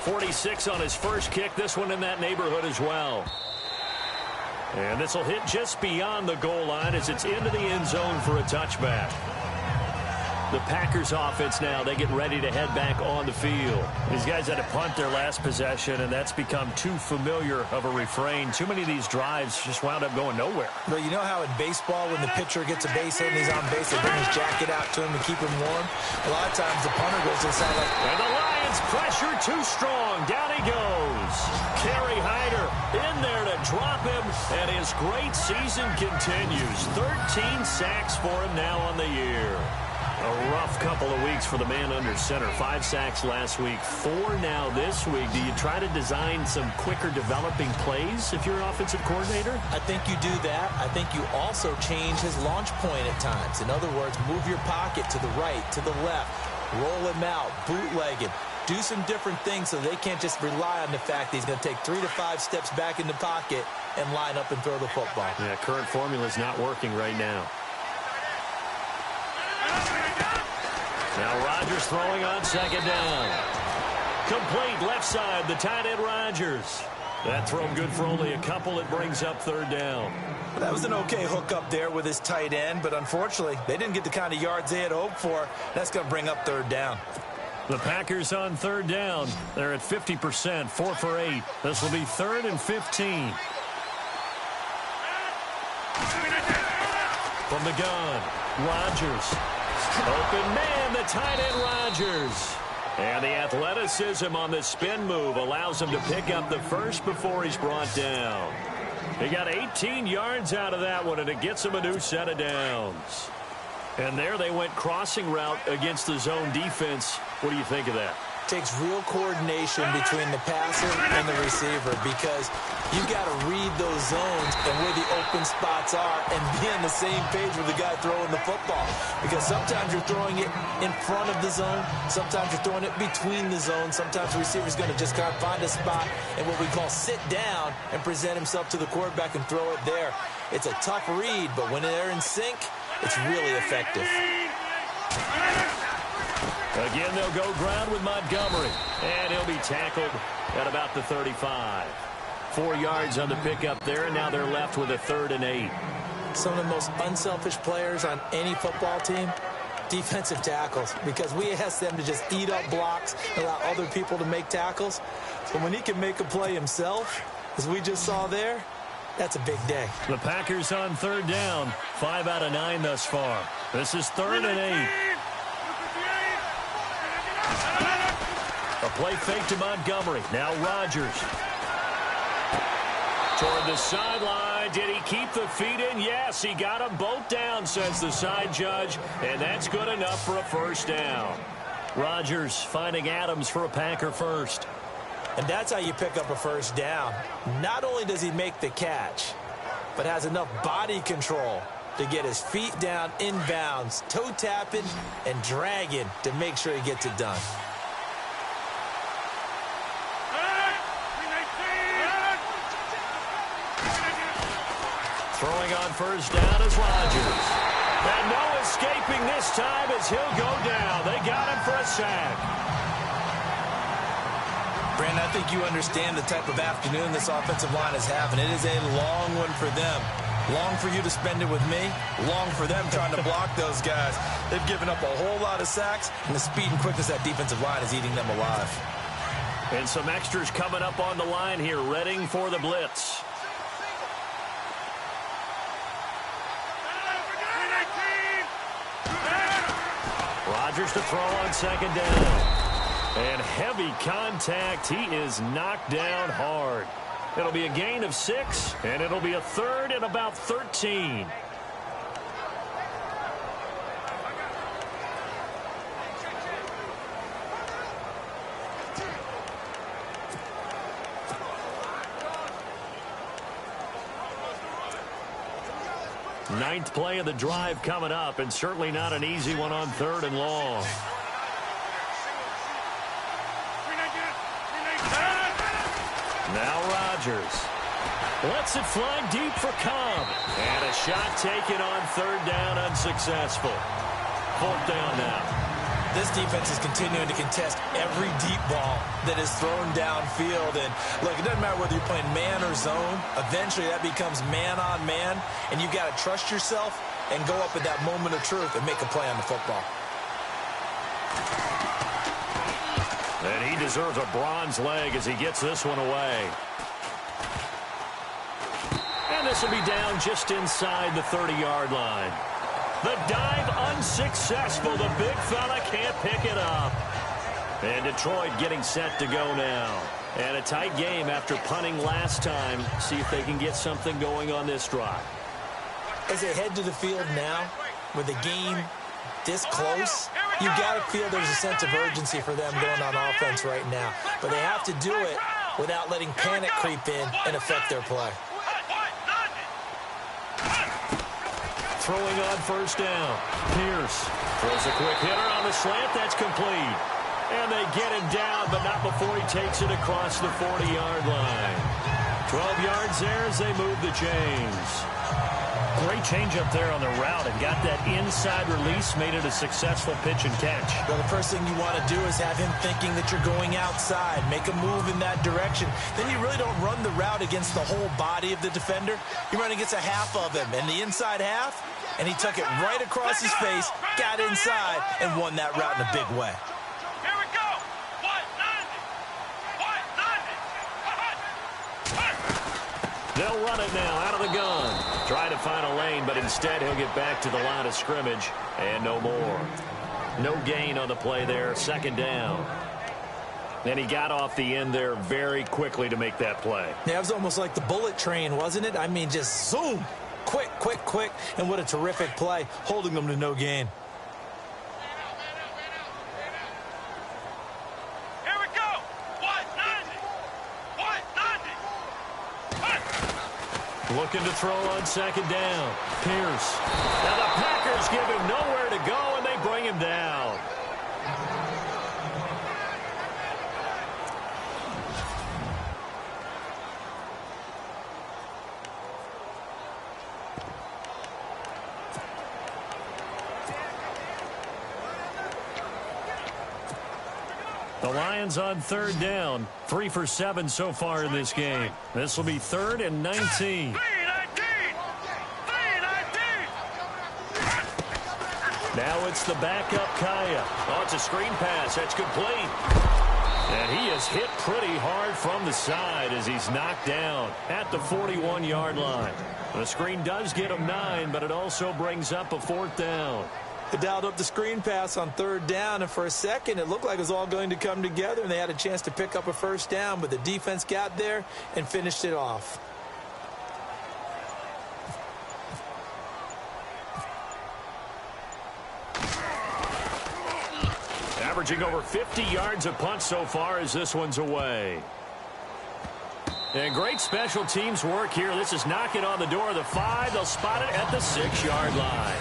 .46 on his first kick. This one in that neighborhood as well. And this will hit just beyond the goal line as it's into the end zone for a touchback. The Packers offense now, they get ready to head back on the field. These guys had to punt their last possession, and that's become too familiar of a refrain. Too many of these drives just wound up going nowhere. But you know how in baseball, when the pitcher gets a base hit and he's on base, they bring his jacket out to him to keep him warm? A lot of times the punter goes to the side like... And the Lions pressure too strong. Down he goes. Kerry Hyder in there to drop him, and his great season continues. 13 sacks for him now on the year. A rough couple of weeks for the man under center. 5 sacks last week, 4 now this week. Do you try to design some quicker developing plays if you're an offensive coordinator? I think you do that. I think you also change his launch point at times. In other words, move your pocket to the right, to the left, roll him out, bootleg him. Do some different things so they can't just rely on the fact that he's going to take 3 to 5 steps back in the pocket and line up and throw the football. Yeah, current formula is not working right now. Now Rodgers throwing on 2nd down. Complete left side, the tight end Rodgers. That throw good for only a couple. It brings up 3rd down. That was an okay hook up there with his tight end, but unfortunately, they didn't get the kind of yards they had hoped for. That's going to bring up 3rd down. The Packers on 3rd down. They're at 50%, 4 for 8. This will be 3rd and 15. From the gun, Rodgers. Open man, the tight end Rodgers. And the athleticism on the spin move allows him to pick up the first before he's brought down. He got 18 yards out of that one, and it gets him a new set of downs. And there they went crossing route against the zone defense. What do you think of that? Takes real coordination between the passer and the receiver because you've got to read those zones and where the open spots are and be on the same page with the guy throwing the football. Because sometimes you're throwing it in front of the zone. Sometimes you're throwing it between the zones. Sometimes the receiver's going to just kind of find a spot and what we call sit down and present himself to the quarterback and throw it there. It's a tough read, but when they're in sync, it's really effective. Again, they'll go ground with Montgomery. And he'll be tackled at about the 35. 4 yards on the pickup there, and now they're left with a 3rd and 8. Some of the most unselfish players on any football team, defensive tackles, because we ask them to just eat up blocks, allow other people to make tackles. But when he can make a play himself, as we just saw there, that's a big day. The Packers on 3rd down, 5 out of 9 thus far. This is 3rd and 8. A play fake to Montgomery. Now Rodgers. Toward the sideline. Did he keep the feet in? Yes, he got them both down, says the side judge. And that's good enough for a 1st down. Rodgers finding Adams for a Packer first. And that's how you pick up a 1st down. Not only does he make the catch, but has enough body control to get his feet down inbounds, toe tapping and dragging to make sure he gets it done. Throwing on 1st down is Rodgers. And no escaping this time as he'll go down. They got him for a sack. Brandon, I think you understand the type of afternoon this offensive line is having. It is a long one for them. Long for you to spend it with me. Long for them trying to block those guys. They've given up a whole lot of sacks, and the speed and quickness of that defensive line is eating them alive. And some extras coming up on the line here, readying for the blitz. Rodgers to throw on 2nd down. And heavy contact. He is knocked down hard. It'll be a gain of 6, and it'll be a 3rd and about 13. Ninth play of the drive coming up, and certainly not an easy one on 3rd and long. Now Rodgers lets it fly deep for Cobb. And a shot taken on 3rd down, unsuccessful. 4th down now. This defense is continuing to contest every deep ball that is thrown downfield. And look, it doesn't matter whether you're playing man or zone. Eventually that becomes man on man. And you've got to trust yourself and go up at that moment of truth and make a play on the football. And he deserves a bronze leg as he gets this one away. And this will be down just inside the 30-yard line. The dive unsuccessful. The big fella can't pick it up. And Detroit getting set to go now. And a tight game after punting last time. See if they can get something going on this drive. As they head to the field now, with the game this close, you got to feel there's a sense of urgency for them going on offense right now. But they have to do it without letting panic creep in and affect their play. Throwing on 1st down. Pierce throws a quick hitter on the slant. That's complete. And they get him down, but not before he takes it across the 40-yard line. 12 yards there as they move the chains. Great change up there on the route and got that inside release, made it a successful pitch and catch. Well, the first thing you want to do is have him thinking that you're going outside, make a move in that direction. Then you really don't run the route against the whole body of the defender. You run against a half of him, and the inside half, and he took it right across his face, got inside, and won that route in a big way. Here we go. 190. They'll run it now out of the gun. Try to find a lane, but instead he'll get back to the line of scrimmage and no more. No gain on the play there, 2nd down. And he got off the end there very quickly to make that play. Yeah, it was almost like the bullet train, wasn't it? I mean, just zoom. Quick, quick, quick. And what a terrific play, holding them to no gain. Here we go. 190. Looking to throw on 2nd down. Pierce. Now the Packers give him nowhere to go, and they bring him down. The Lions on third down. 3 for 7 so far in this game. This will be 3rd and 19. Now it's the backup Kaya. Oh, it's a screen pass. That's complete. And he is hit pretty hard from the side as he's knocked down at the 41-yard line. The screen does get him 9, but it also brings up a 4th down. They dialed up the screen pass on 3rd down, and for a second it looked like it was all going to come together, and they had a chance to pick up a 1st down, but the defense got there and finished it off. Averaging over 50 yards a punt so far as this one's away. And great special teams work here. This is knocking on the door of the 5. They'll spot it at the 6-yard line.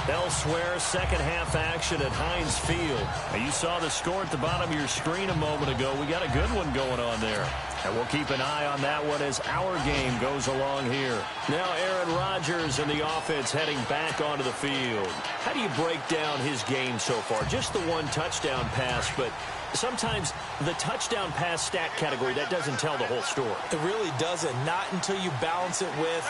Elsewhere, second half action at Heinz Field. Now, you saw the score at the bottom of your screen a moment ago. We got a good one going on there. And we'll keep an eye on that one as our game goes along here. Now Aaron Rodgers and the offense heading back onto the field. How do you break down his game so far? Just the one touchdown pass, but sometimes the touchdown pass stat category, that doesn't tell the whole story. It really doesn't. Not until you balance it with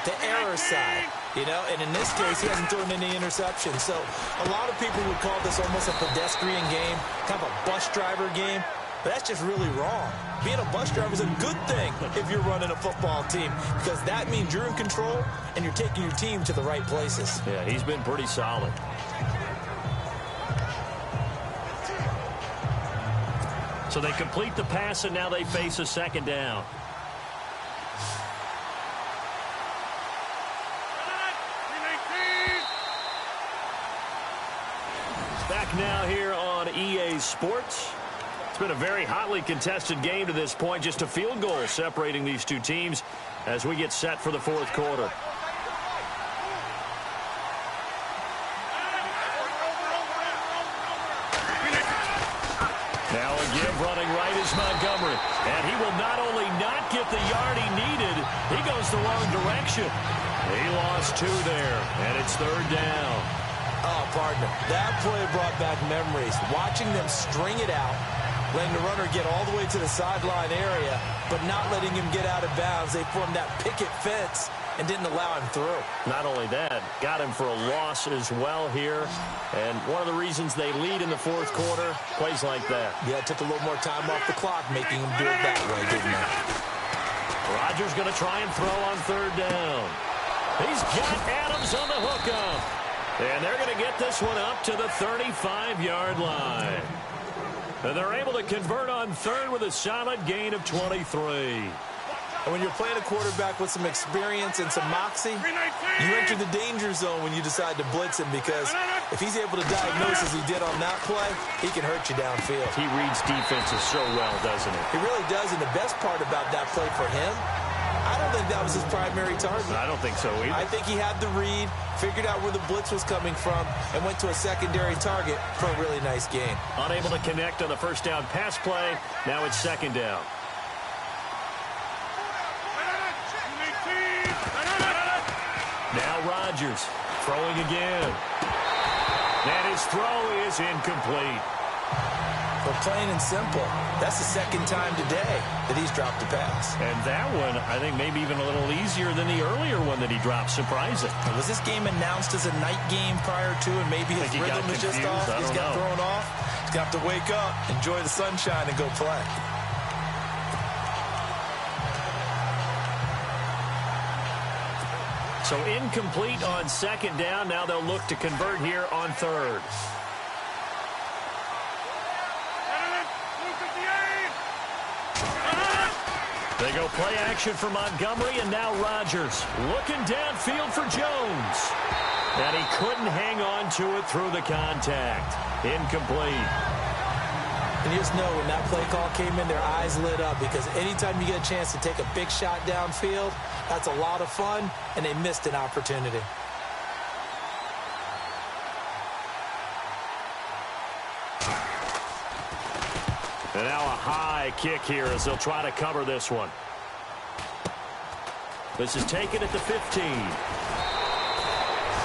the error side. You know, and in this case, he hasn't thrown any interceptions. So a lot of people would call this almost a pedestrian game, kind of a bus driver game. But that's just really wrong. Being a bus driver is a good thing if you're running a football team, because that means you're in control and you're taking your team to the right places. Yeah, he's been pretty solid. So they complete the pass, and now they face a 2nd down. Back now here on EA Sports. It's been a very hotly contested game to this point. Just a field goal separating these two teams as we get set for the 4th quarter. Now a give running right is Montgomery. And he will not only not get the yard he needed, he goes the wrong direction. He lost 2 there, and it's 3rd down. Oh, partner, that play brought back memories. Watching them string it out, letting the runner get all the way to the sideline area, but not letting him get out of bounds. They formed that picket fence and didn't allow him through. Not only that, got him for a loss as well here. And one of the reasons they lead in the 4th quarter, plays like that. Yeah, it took a little more time off the clock, making him do it that way, didn't it? Rodgers going to try and throw on 3rd down. He's got Adams on the hookup. And they're going to get this one up to the 35-yard line. And they're able to convert on 3rd with a solid gain of 23. And when you're playing a quarterback with some experience and some moxie, you enter the danger zone when you decide to blitz him, because if he's able to diagnose as he did on that play, he can hurt you downfield. He reads defenses so well, doesn't he? He really does, and the best part about that play for him, I don't think that was his primary target. I don't think so either. I think he had the read, figured out where the blitz was coming from, and went to a secondary target for a really nice gain. Unable to connect on the 1st down pass play. Now it's 2nd down. Now Rodgers throwing again. And his throw is incomplete. But plain and simple, that's the 2nd time today that he's dropped a pass. And that one, I think, maybe even a little easier than the earlier one that he dropped. Surprising. Was this game announced as a night game prior to, and maybe his rhythm is just off? He's got thrown off. He's got to wake up, enjoy the sunshine, and go play. So incomplete on 2nd down. Now they'll look to convert here on 3rd. They go play action for Montgomery, and now Rodgers looking downfield for Jones. And he couldn't hang on to it through the contact. Incomplete. And you just know when that play call came in, their eyes lit up, because anytime you get a chance to take a big shot downfield, that's a lot of fun, and they missed an opportunity. And now a high kick here as they'll try to cover this one. This is taken at the 15.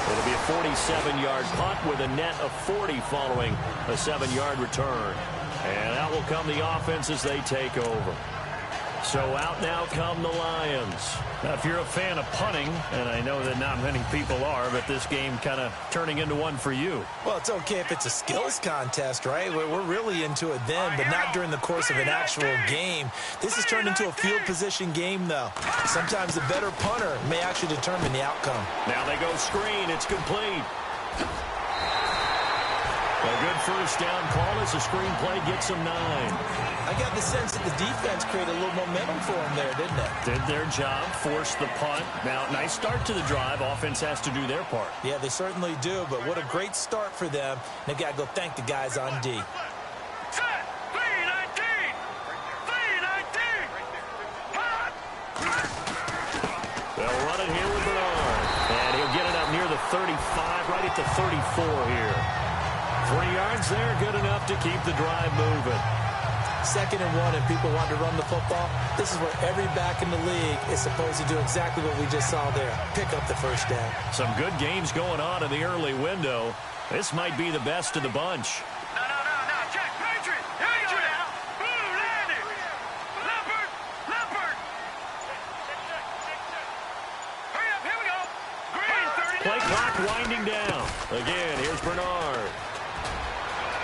It'll be a 47-yard punt with a net of 40 following a 7-yard return. And out will come the offense as they take over. So out now come the Lions. Now, if you're a fan of punting, and I know that not many people are, but this game kind of turning into one for you. Well, it's okay if it's a skills contest, right? We're really into it then, but not during the course of an actual game. This has turned into a field position game, though. Sometimes the better punter may actually determine the outcome. Now they go screen. It's complete. A good first down call as the screenplay gets them 9. I got the sense that the defense created a little momentum for them there, didn't it? Did their job, forced the punt. Now, nice start to the drive. Offense has to do their part. Yeah, they certainly do, but what a great start for them. They've got to go thank the guys on D. They'll run it here with Bernard. And he'll get it up near the 35, right at the 34 here. 3 yards there, good enough to keep the drive moving. 2nd and 1, and people want to run the football. This is where every back in the league is supposed to do exactly what we just saw there. Pick up the first down. Some good games going on in the early window. This might be the best of the bunch. No. Check. Patriot. Here you go now. Blue landing. Leopard. Hurry up. Here we go. Green 30. Play clock winding down. Again, here's Bernard.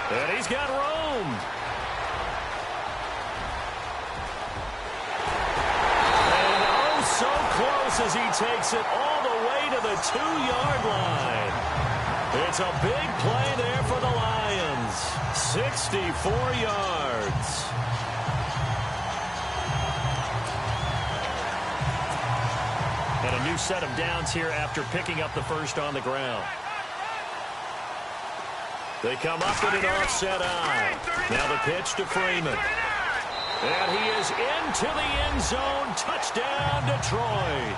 And he's got room. And oh, so close as he takes it all the way to the 2-yard line. It's a big play there for the Lions. 64 yards. And a new set of downs here after picking up the first on the ground. They come up with an offset eye. Now the pitch to Freeman. And he is into the end zone. Touchdown, Detroit.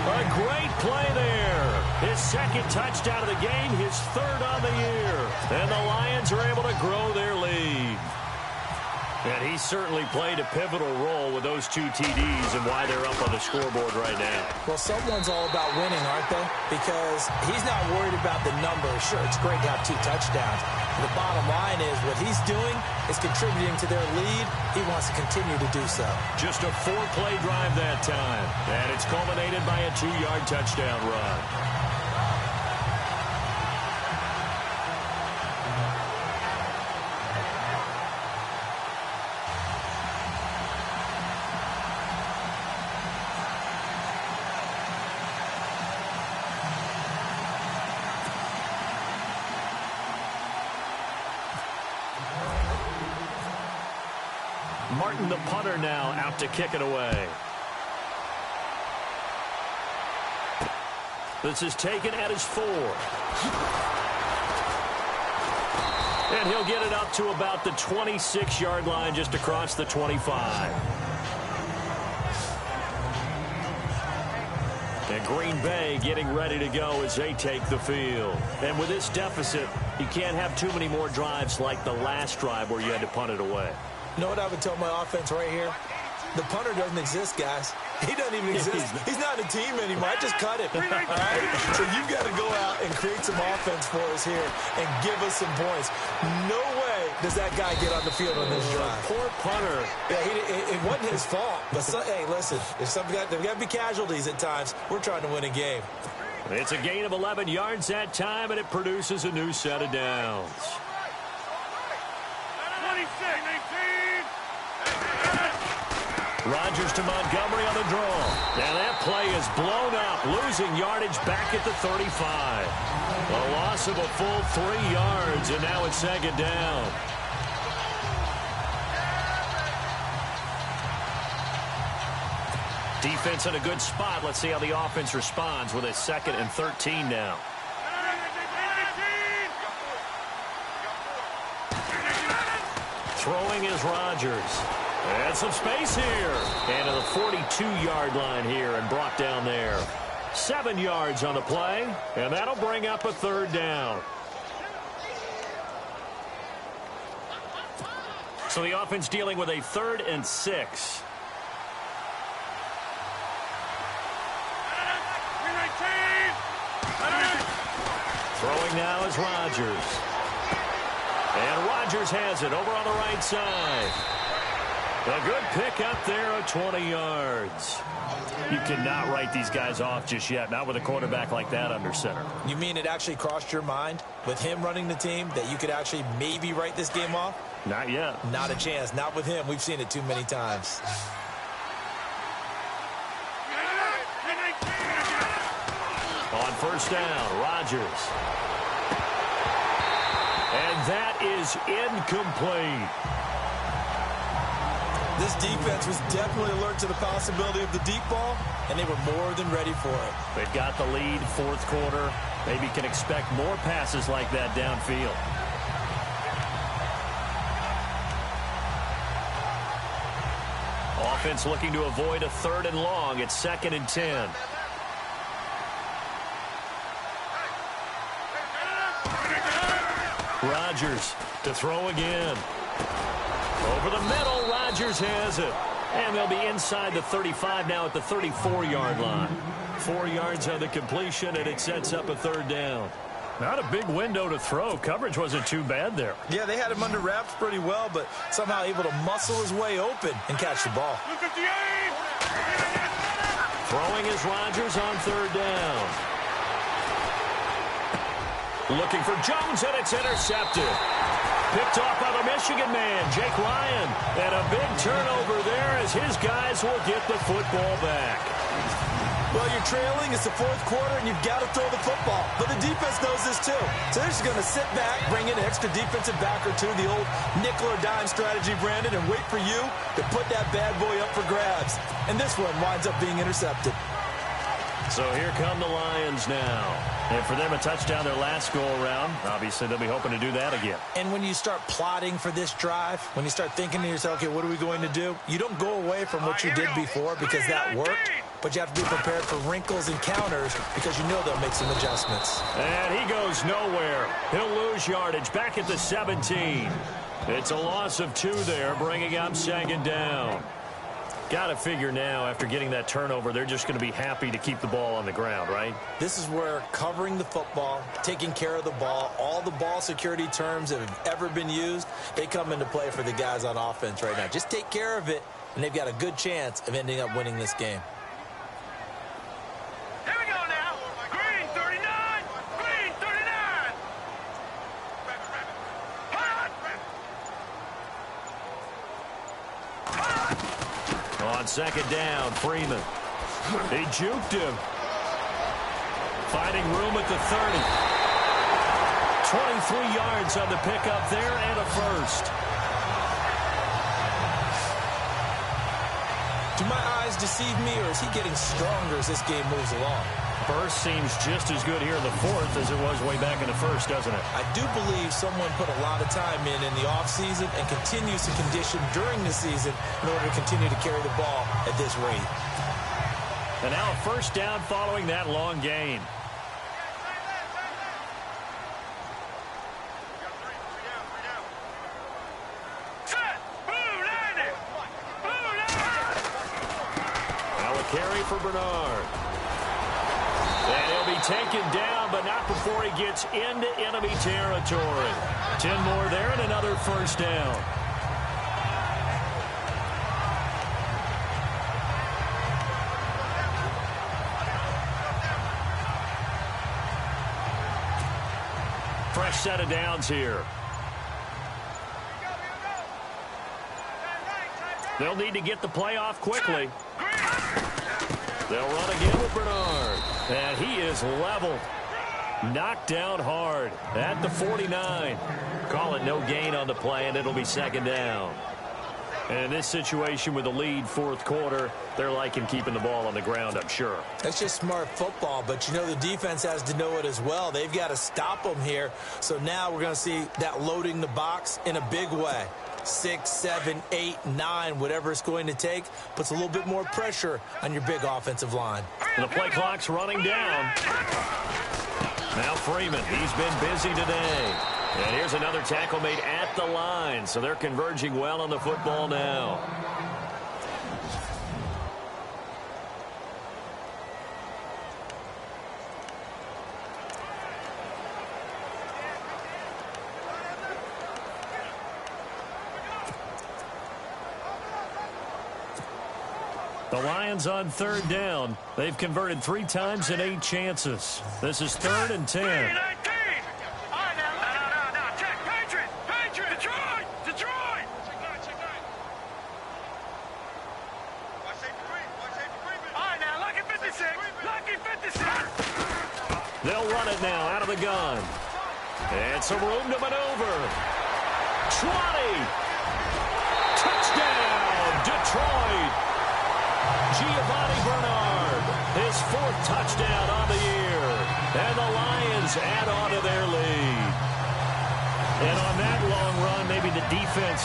A great play there. His 2nd touchdown of the game, his 3rd on the year. And the Lions are able to grow their lead. And he certainly played a pivotal role with those 2 TDs and why they're up on the scoreboard right now. Well, someone's all about winning, aren't they? Because he's not worried about the numbers. Sure, it's great to have 2 touchdowns. The bottom line is what he's doing is contributing to their lead. He wants to continue to do so. Just a 4-play drive that time. And it's culminated by a 2-yard touchdown run. Martin, the punter, now out to kick it away. This is taken at his 4. And he'll get it up to about the 26-yard line, just across the 25. And Green Bay getting ready to go as they take the field. And with this deficit, you can't have too many more drives like the last drive where you had to punt it away. You know what I would tell my offense right here? The punter doesn't exist, guys. He doesn't even exist. He's not a team anymore. I just cut it. All right? So you've got to go out and create some offense for us here and give us some points. No way does that guy get on the field on this drive. Poor punter. Yeah, it wasn't his fault. But hey, listen, there's got to be casualties at times. We're trying to win a game. It's a gain of 11 yards that time, and it produces a new set of downs. 26. Rodgers to Montgomery on the draw. Now that play is blown up, losing yardage back at the 35. A loss of a full 3 yards, and now it's 2nd down. Defense in a good spot. Let's see how the offense responds with a 2nd and 13 now. Throwing is Rodgers. And some space here. And to the 42-yard line here and brought down there. 7 yards on the play. And that'll bring up a 3rd down. So the offense dealing with a 3rd and 6. Throwing now is Rodgers. And Rodgers has it over on the right side. A good pick up there of 20 yards. You cannot write these guys off just yet, not with a quarterback like that under center. You mean it actually crossed your mind with him running the team that you could actually maybe write this game off? Not yet. Not a chance. Not with him. We've seen it too many times. On first down, Rodgers. And that is incomplete. This defense was definitely alert to the possibility of the deep ball, and they were more than ready for it. They've got the lead, fourth quarter. Maybe can expect more passes like that downfield. Offense looking to avoid a 3rd and long. It's 2nd and 10. Rodgers to throw again. Over the middle, Rodgers has it. And they'll be inside the 35 now at the 34-yard line. 4 yards on the completion, and it sets up a 3rd down. Not a big window to throw. Coverage wasn't too bad there. Yeah, they had him under wraps pretty well, but somehow able to muscle his way open and catch the ball. Throwing is Rodgers on 3rd down. Looking for Jones, and it's intercepted. Picked off by the Michigan man, Jake Ryan. And a big turnover there as his guys will get the football back. Well, you're trailing. It's the 4th quarter, and you've got to throw the football. But the defense knows this, too. So they're just going to sit back, bring in an extra defensive back or two, the old nickel or dime strategy, Brandon, and wait for you to put that bad boy up for grabs. And this one winds up being intercepted. So here come the Lions now. And for them, a touchdown their last go-around. Obviously, they'll be hoping to do that again. And when you start plotting for this drive, when you start thinking to yourself, okay, what are we going to do? You don't go away from what you did before because that worked. But you have to be prepared for wrinkles and counters because you know they'll make some adjustments. And he goes nowhere. He'll lose yardage back at the 17. It's a loss of 2 there, bringing up 2nd down. Got to figure now, after getting that turnover, they're just going to be happy to keep the ball on the ground, right? This is where covering the football, taking care of the ball, all the ball security terms that have ever been used, they come into play for the guys on offense right now. Just take care of it, and they've got a good chance of ending up winning this game. Here we go now. Green 39. Green 39. On 2nd down, Freeman. He juked him. Finding room at the 30. 23 yards on the pickup there and a first. Do my eyes deceive me, or is he getting stronger as this game moves along? First seems just as good here in the 4th as it was way back in the 1st, doesn't it? I do believe someone put a lot of time in the offseason and continues to condition during the season in order to continue to carry the ball at this rate. And now a first down following that long gain. Now a carry for Bernard. And he'll be taken down, but not before he gets into enemy territory. 10 more there and another first down. Fresh set of downs here. They'll need to get the play off quickly. They'll run again with Bernard. And he is leveled. Knocked down hard at the 49. Call it no gain on the play, and it'll be 2nd down. And in this situation with the lead 4th quarter, they're liking keeping the ball on the ground, I'm sure. That's just smart football, but you know the defense has to know it as well. They've got to stop them here. So now we're going to see that loading the box in a big way. 6, 7, 8, 9, whatever it's going to take, puts a little bit more pressure on your big offensive line. And the play clock's running down. Now Freeman, he's been busy today. And here's another tackle made at the line, so they're converging well on the football now. The Lions on third down. They've converted 3 times in 8 chances. This is 3rd and 10. They'll run it now out of the gun. And some room to maneuver. 20. Touchdown, Detroit. Giovanni Bernard, his 4th touchdown on the year. And the Lions add on to their lead. And on that long run, maybe the defense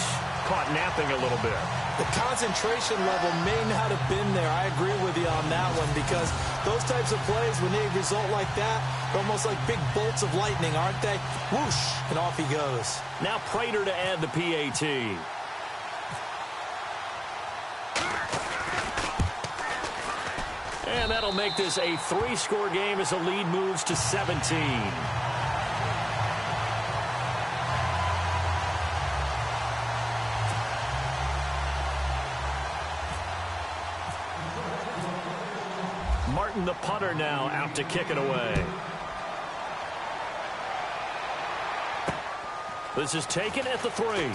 caught napping a little bit. The concentration level may not have been there. I agree with you on that one, because those types of plays, when they result like that, they're almost like big bolts of lightning, aren't they? Whoosh, and off he goes. Now Prater to add the PAT. And that'll make this a 3-score game as the lead moves to 17. Martin, the punter, now out to kick it away. This is taken at the 3.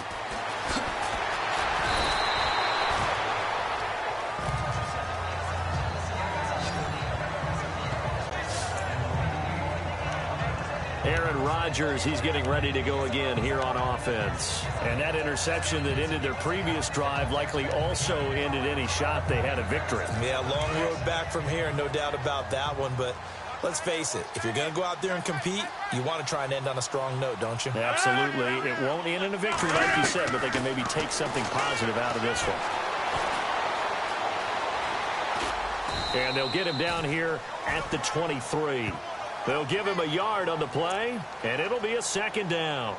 Aaron Rodgers, he's getting ready to go again here on offense. And that interception that ended their previous drive likely also ended any shot they had at victory. Yeah, long road back from here, no doubt about that one. But let's face it, if you're going to go out there and compete, you want to try and end on a strong note, don't you? Absolutely. It won't end in a victory like you said, but they can maybe take something positive out of this one. And they'll get him down here at the 23. They'll give him a yard on the play, and it'll be a 2nd down.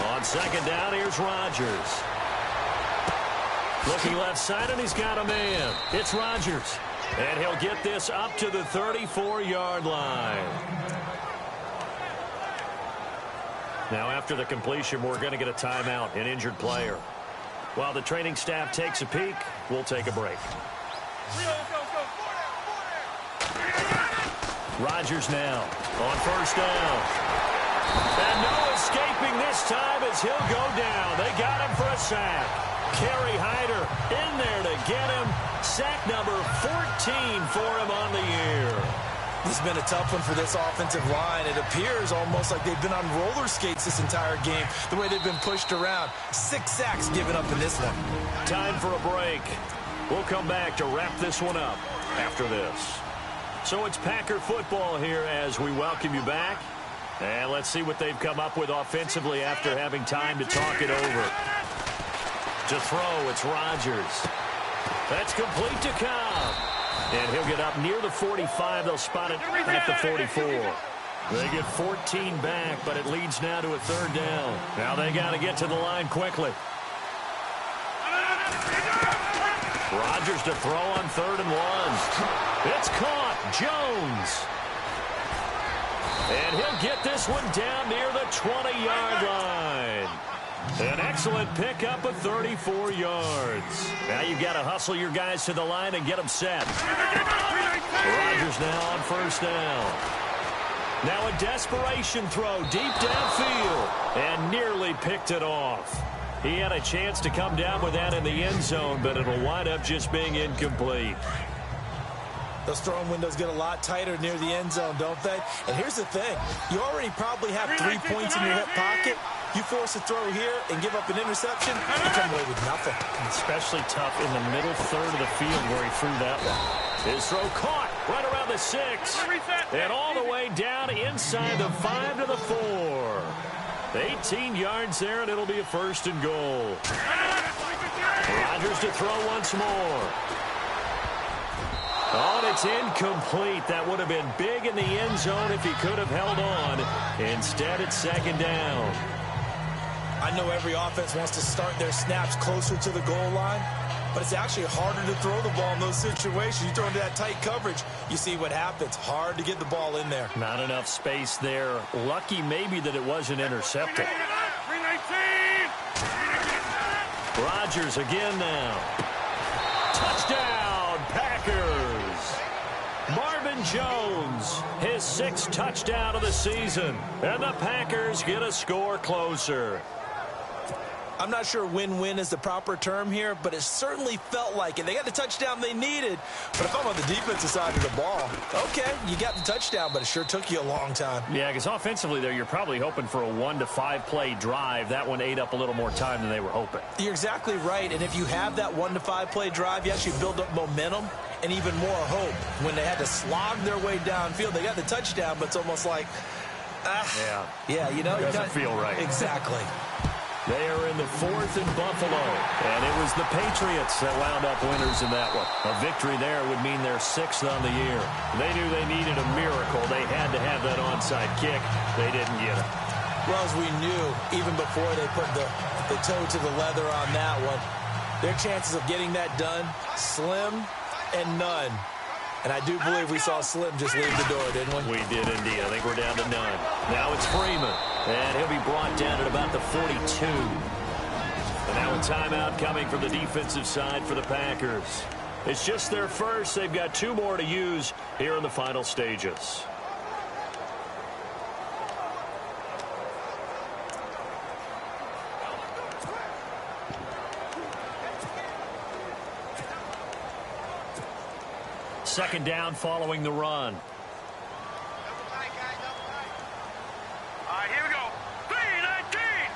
On 2nd down, here's Rodgers. Looking left side, and he's got a man. It's Rodgers. And he'll get this up to the 34-yard line. Now, after the completion, we're going to get a timeout, an injured player. While the training staff takes a peek, we'll take a break. Rodgers now on 1st down. And no escaping this time as he'll go down. They got him for a sack. Kerry Hyder in there to get him. Sack number 14 for him on the year. This has been a tough one for this offensive line. It appears almost like they've been on roller skates this entire game, the way they've been pushed around. 6 sacks given up in this one. Time for a break. We'll come back to wrap this one up after this. So it's Packer football here as we welcome you back. And let's see what they've come up with offensively after having time to talk it over. To throw, it's Rodgers. That's complete to Cobb. And he'll get up near the 45. They'll spot it at the 44. They get 14 back, but it leads now to a 3rd down. Now they got to get to the line quickly. Rodgers to throw on 3rd and 1. It's caught. Jones. And he'll get this one down near the 20-yard line. An excellent pickup of 34 yards. Now you've got to hustle your guys to the line and get them set. Rodgers now on 1st down. Now a desperation throw deep downfield and nearly picked it off. He had a chance to come down with that in the end zone, but it'll wind up just being incomplete. Those throwing windows get a lot tighter near the end zone, don't they? And here's the thing. You already probably have 3 points in your hip pocket. You force a throw here and give up an interception, you come away with nothing. Especially tough in the middle 3rd of the field where he threw that one. His throw caught right around the 6. And all the way down inside the 5 to the 4. 18 yards there, and it'll be a 1st and goal. Rodgers to throw once more. Oh, and it's incomplete. That would have been big in the end zone if he could have held on. Instead, it's 2nd down. I know every offense wants to start their snaps closer to the goal line, but it's actually harder to throw the ball in those situations. You throw into that tight coverage, you see what happens. Hard to get the ball in there. Not enough space there. Lucky maybe that it wasn't intercepted. 319. Rodgers again now. Touchdown, Packers. Marvin Jones, his 6th touchdown of the season. And the Packers get a score closer. I'm not sure win-win is the proper term here, but it certainly felt like it. They got the touchdown they needed. But if I'm on the defensive side of the ball, okay, you got the touchdown, but it sure took you a long time. Yeah, because offensively there, you're probably hoping for a 1 to 5 play drive. That one ate up a little more time than they were hoping. You're exactly right, and if you have that 1 to 5 play drive, you actually build up momentum and even more hope. When they had to slog their way downfield, they got the touchdown, but it's almost like, yeah, you know. Doesn't feel right. Exactly. They are in the 4th in Buffalo, and it was the Patriots that wound up winners in that one. A victory there would mean their 6th on the year. They knew they needed a miracle. They had to have that onside kick. They didn't get it. Well, as we knew, even before they put the toe to the leather on that one, their chances of getting that done, slim and none. And I do believe we saw Slim just leave the door, didn't we? We did indeed. I think we're down to none. Now it's Freeman, and he'll be brought down at about the 42. And now a timeout coming from the defensive side for the Packers. It's just their first. They've got 2 more to use here in the final stages. Second down following the run. All right, here we go. 319.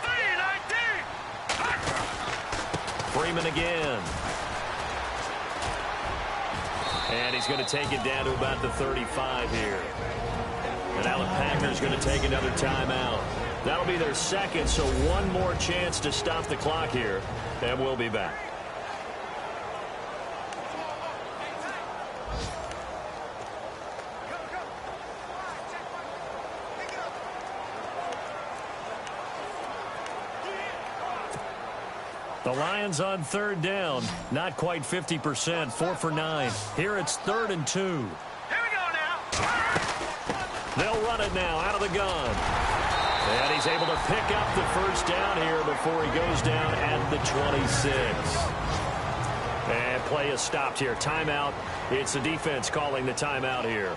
319. Freeman again. And he's going to take it down to about the 35 here. And now the Packers going to take another timeout. That'll be their 2nd, so 1 more chance to stop the clock here. And we'll be back. The Lions on 3rd down. Not quite 50%. 4 for 9. Here it's 3rd and 2. Here we go now. They'll run it now out of the gun. And he's able to pick up the first down here before he goes down at the 26. And play is stopped here. Timeout. It's the defense calling the timeout here.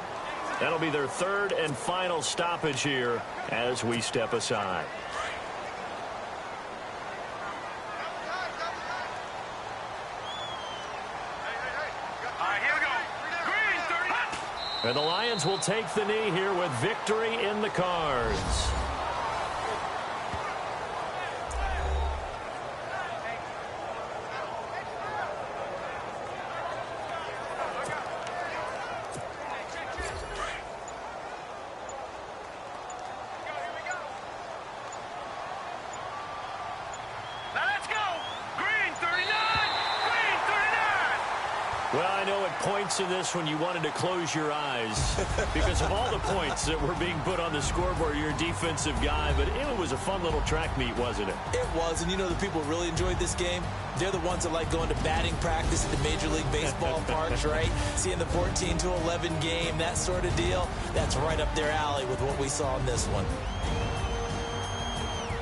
That'll be their 3rd and final stoppage here as we step aside. And the Lions will take the knee here with victory in the cards. Well, I know at points in this when you wanted to close your eyes because of all the points that were being put on the scoreboard. You're a defensive guy, but it was a fun little track meet, wasn't it? It was, and you know the people who really enjoyed this game? They're the ones that like going to batting practice at the Major League Baseball parks, right? Seeing the 14-11 game, that sort of deal. That's right up their alley with what we saw in this one.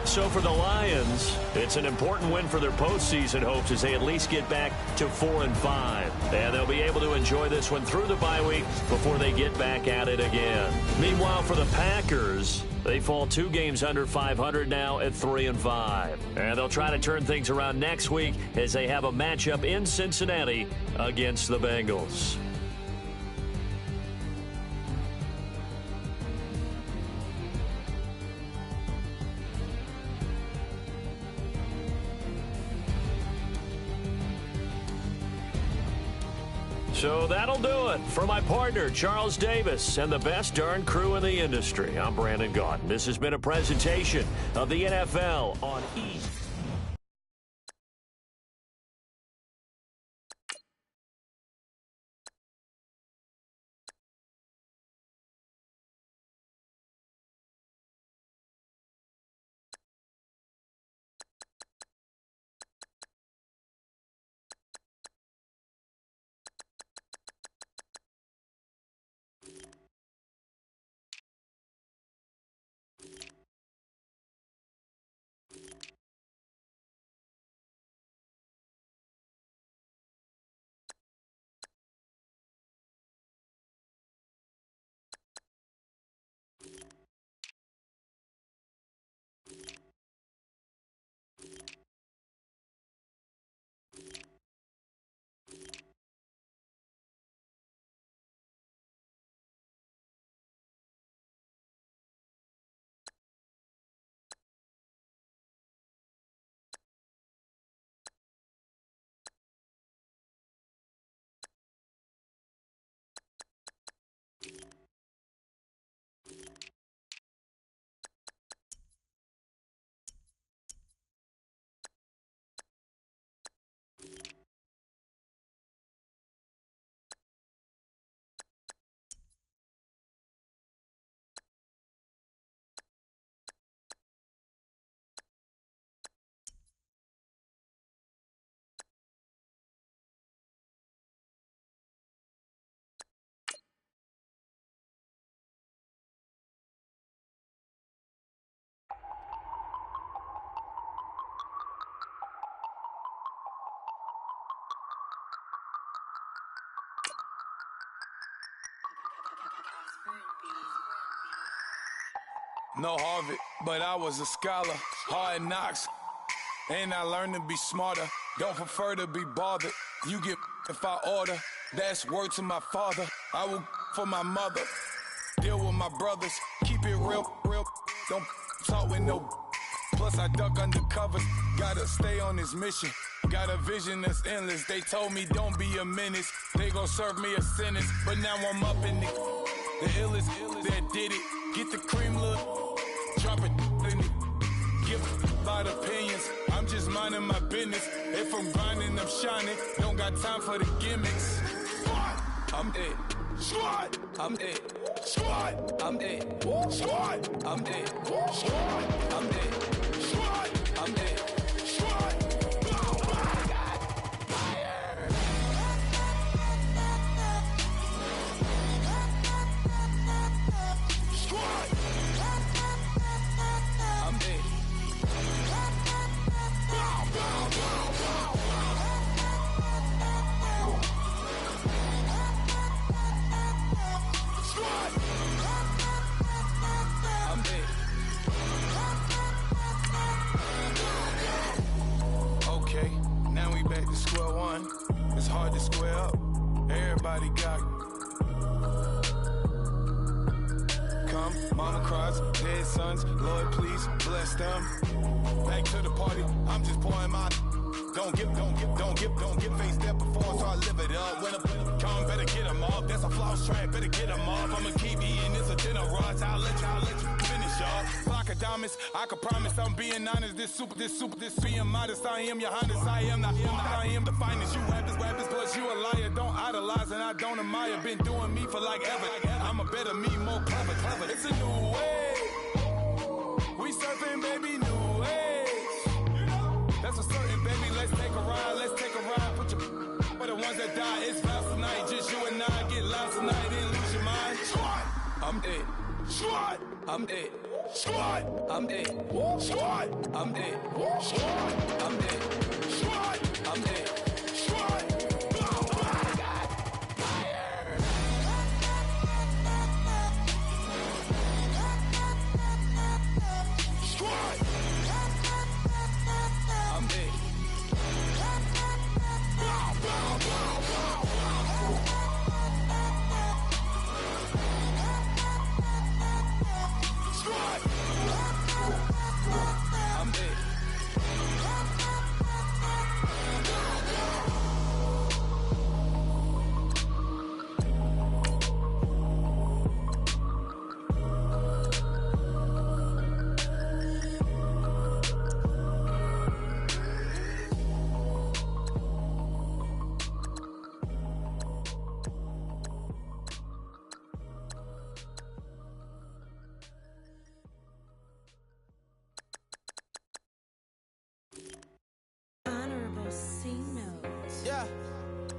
So for the Lions, it's an important win for their postseason hopes as they at least get back to 4-5. And they'll be able to enjoy this one through the bye week before they get back at it again. Meanwhile, for the Packers, they fall 2 games under 500 now at 3-5. And they'll try to turn things around next week as they have a matchup in Cincinnati against the Bengals. So that'll do it. For my partner, Charles Davis, and the best darn crew in the industry, I'm Brandon Gaudin. This has been a presentation of the NFL on E! No Harvard, but I was a scholar. Hard knocks, and I learned to be smarter. Don't prefer to be bothered. You get if I order. That's word to my father. I will for my mother. Deal with my brothers. Keep it real, real. Don't talk with no. Plus I duck undercover. Gotta stay on this mission. Got a vision that's endless. They told me don't be a menace. They gon' serve me a sentence. But now I'm up in the illest that did it. Get the cream, look. Drop it in it. Give about opinions. I'm just minding my business. If I'm grinding, I'm shining. Don't got time for the gimmicks. I'm dead. Squad. I'm dead. Squad. I'm dead. Squad. I'm dead. Squad. I'm dead. Squad. I'm dead. Squad. Square one, it's hard to square up. Everybody got come, mama cries, dead sons. Lord, please bless them. Back to the party, I'm just pouring my. Don't get face there before, so I live it up. When I come, better get them up. That's a floss track, better get them up. I'ma keep eating, it's a dinner rush. I'll let you finish up. Flock of diamonds, I can promise I'm being honest. This being modest. I am your highness, I am the finest. You rappers, plus you a liar. Don't idolize and I don't admire. Been doing me for like ever. I'm a better me, more clever. It's a new way. We surfing, baby, new age. That's a certain, baby. Let's take a ride. Put your for the ones that die. It's vows tonight. Just you and I get loud tonight. Then lose your mind. Squad. I'm dead. Squad. I'm dead. Squad. I'm dead. Squad. I'm dead. Squad. I'm dead. Squad. I'm dead. Squad.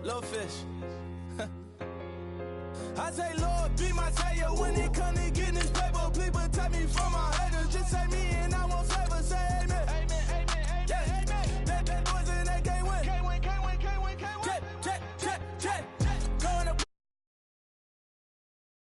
Little fish. I say, Lord, be my savior when it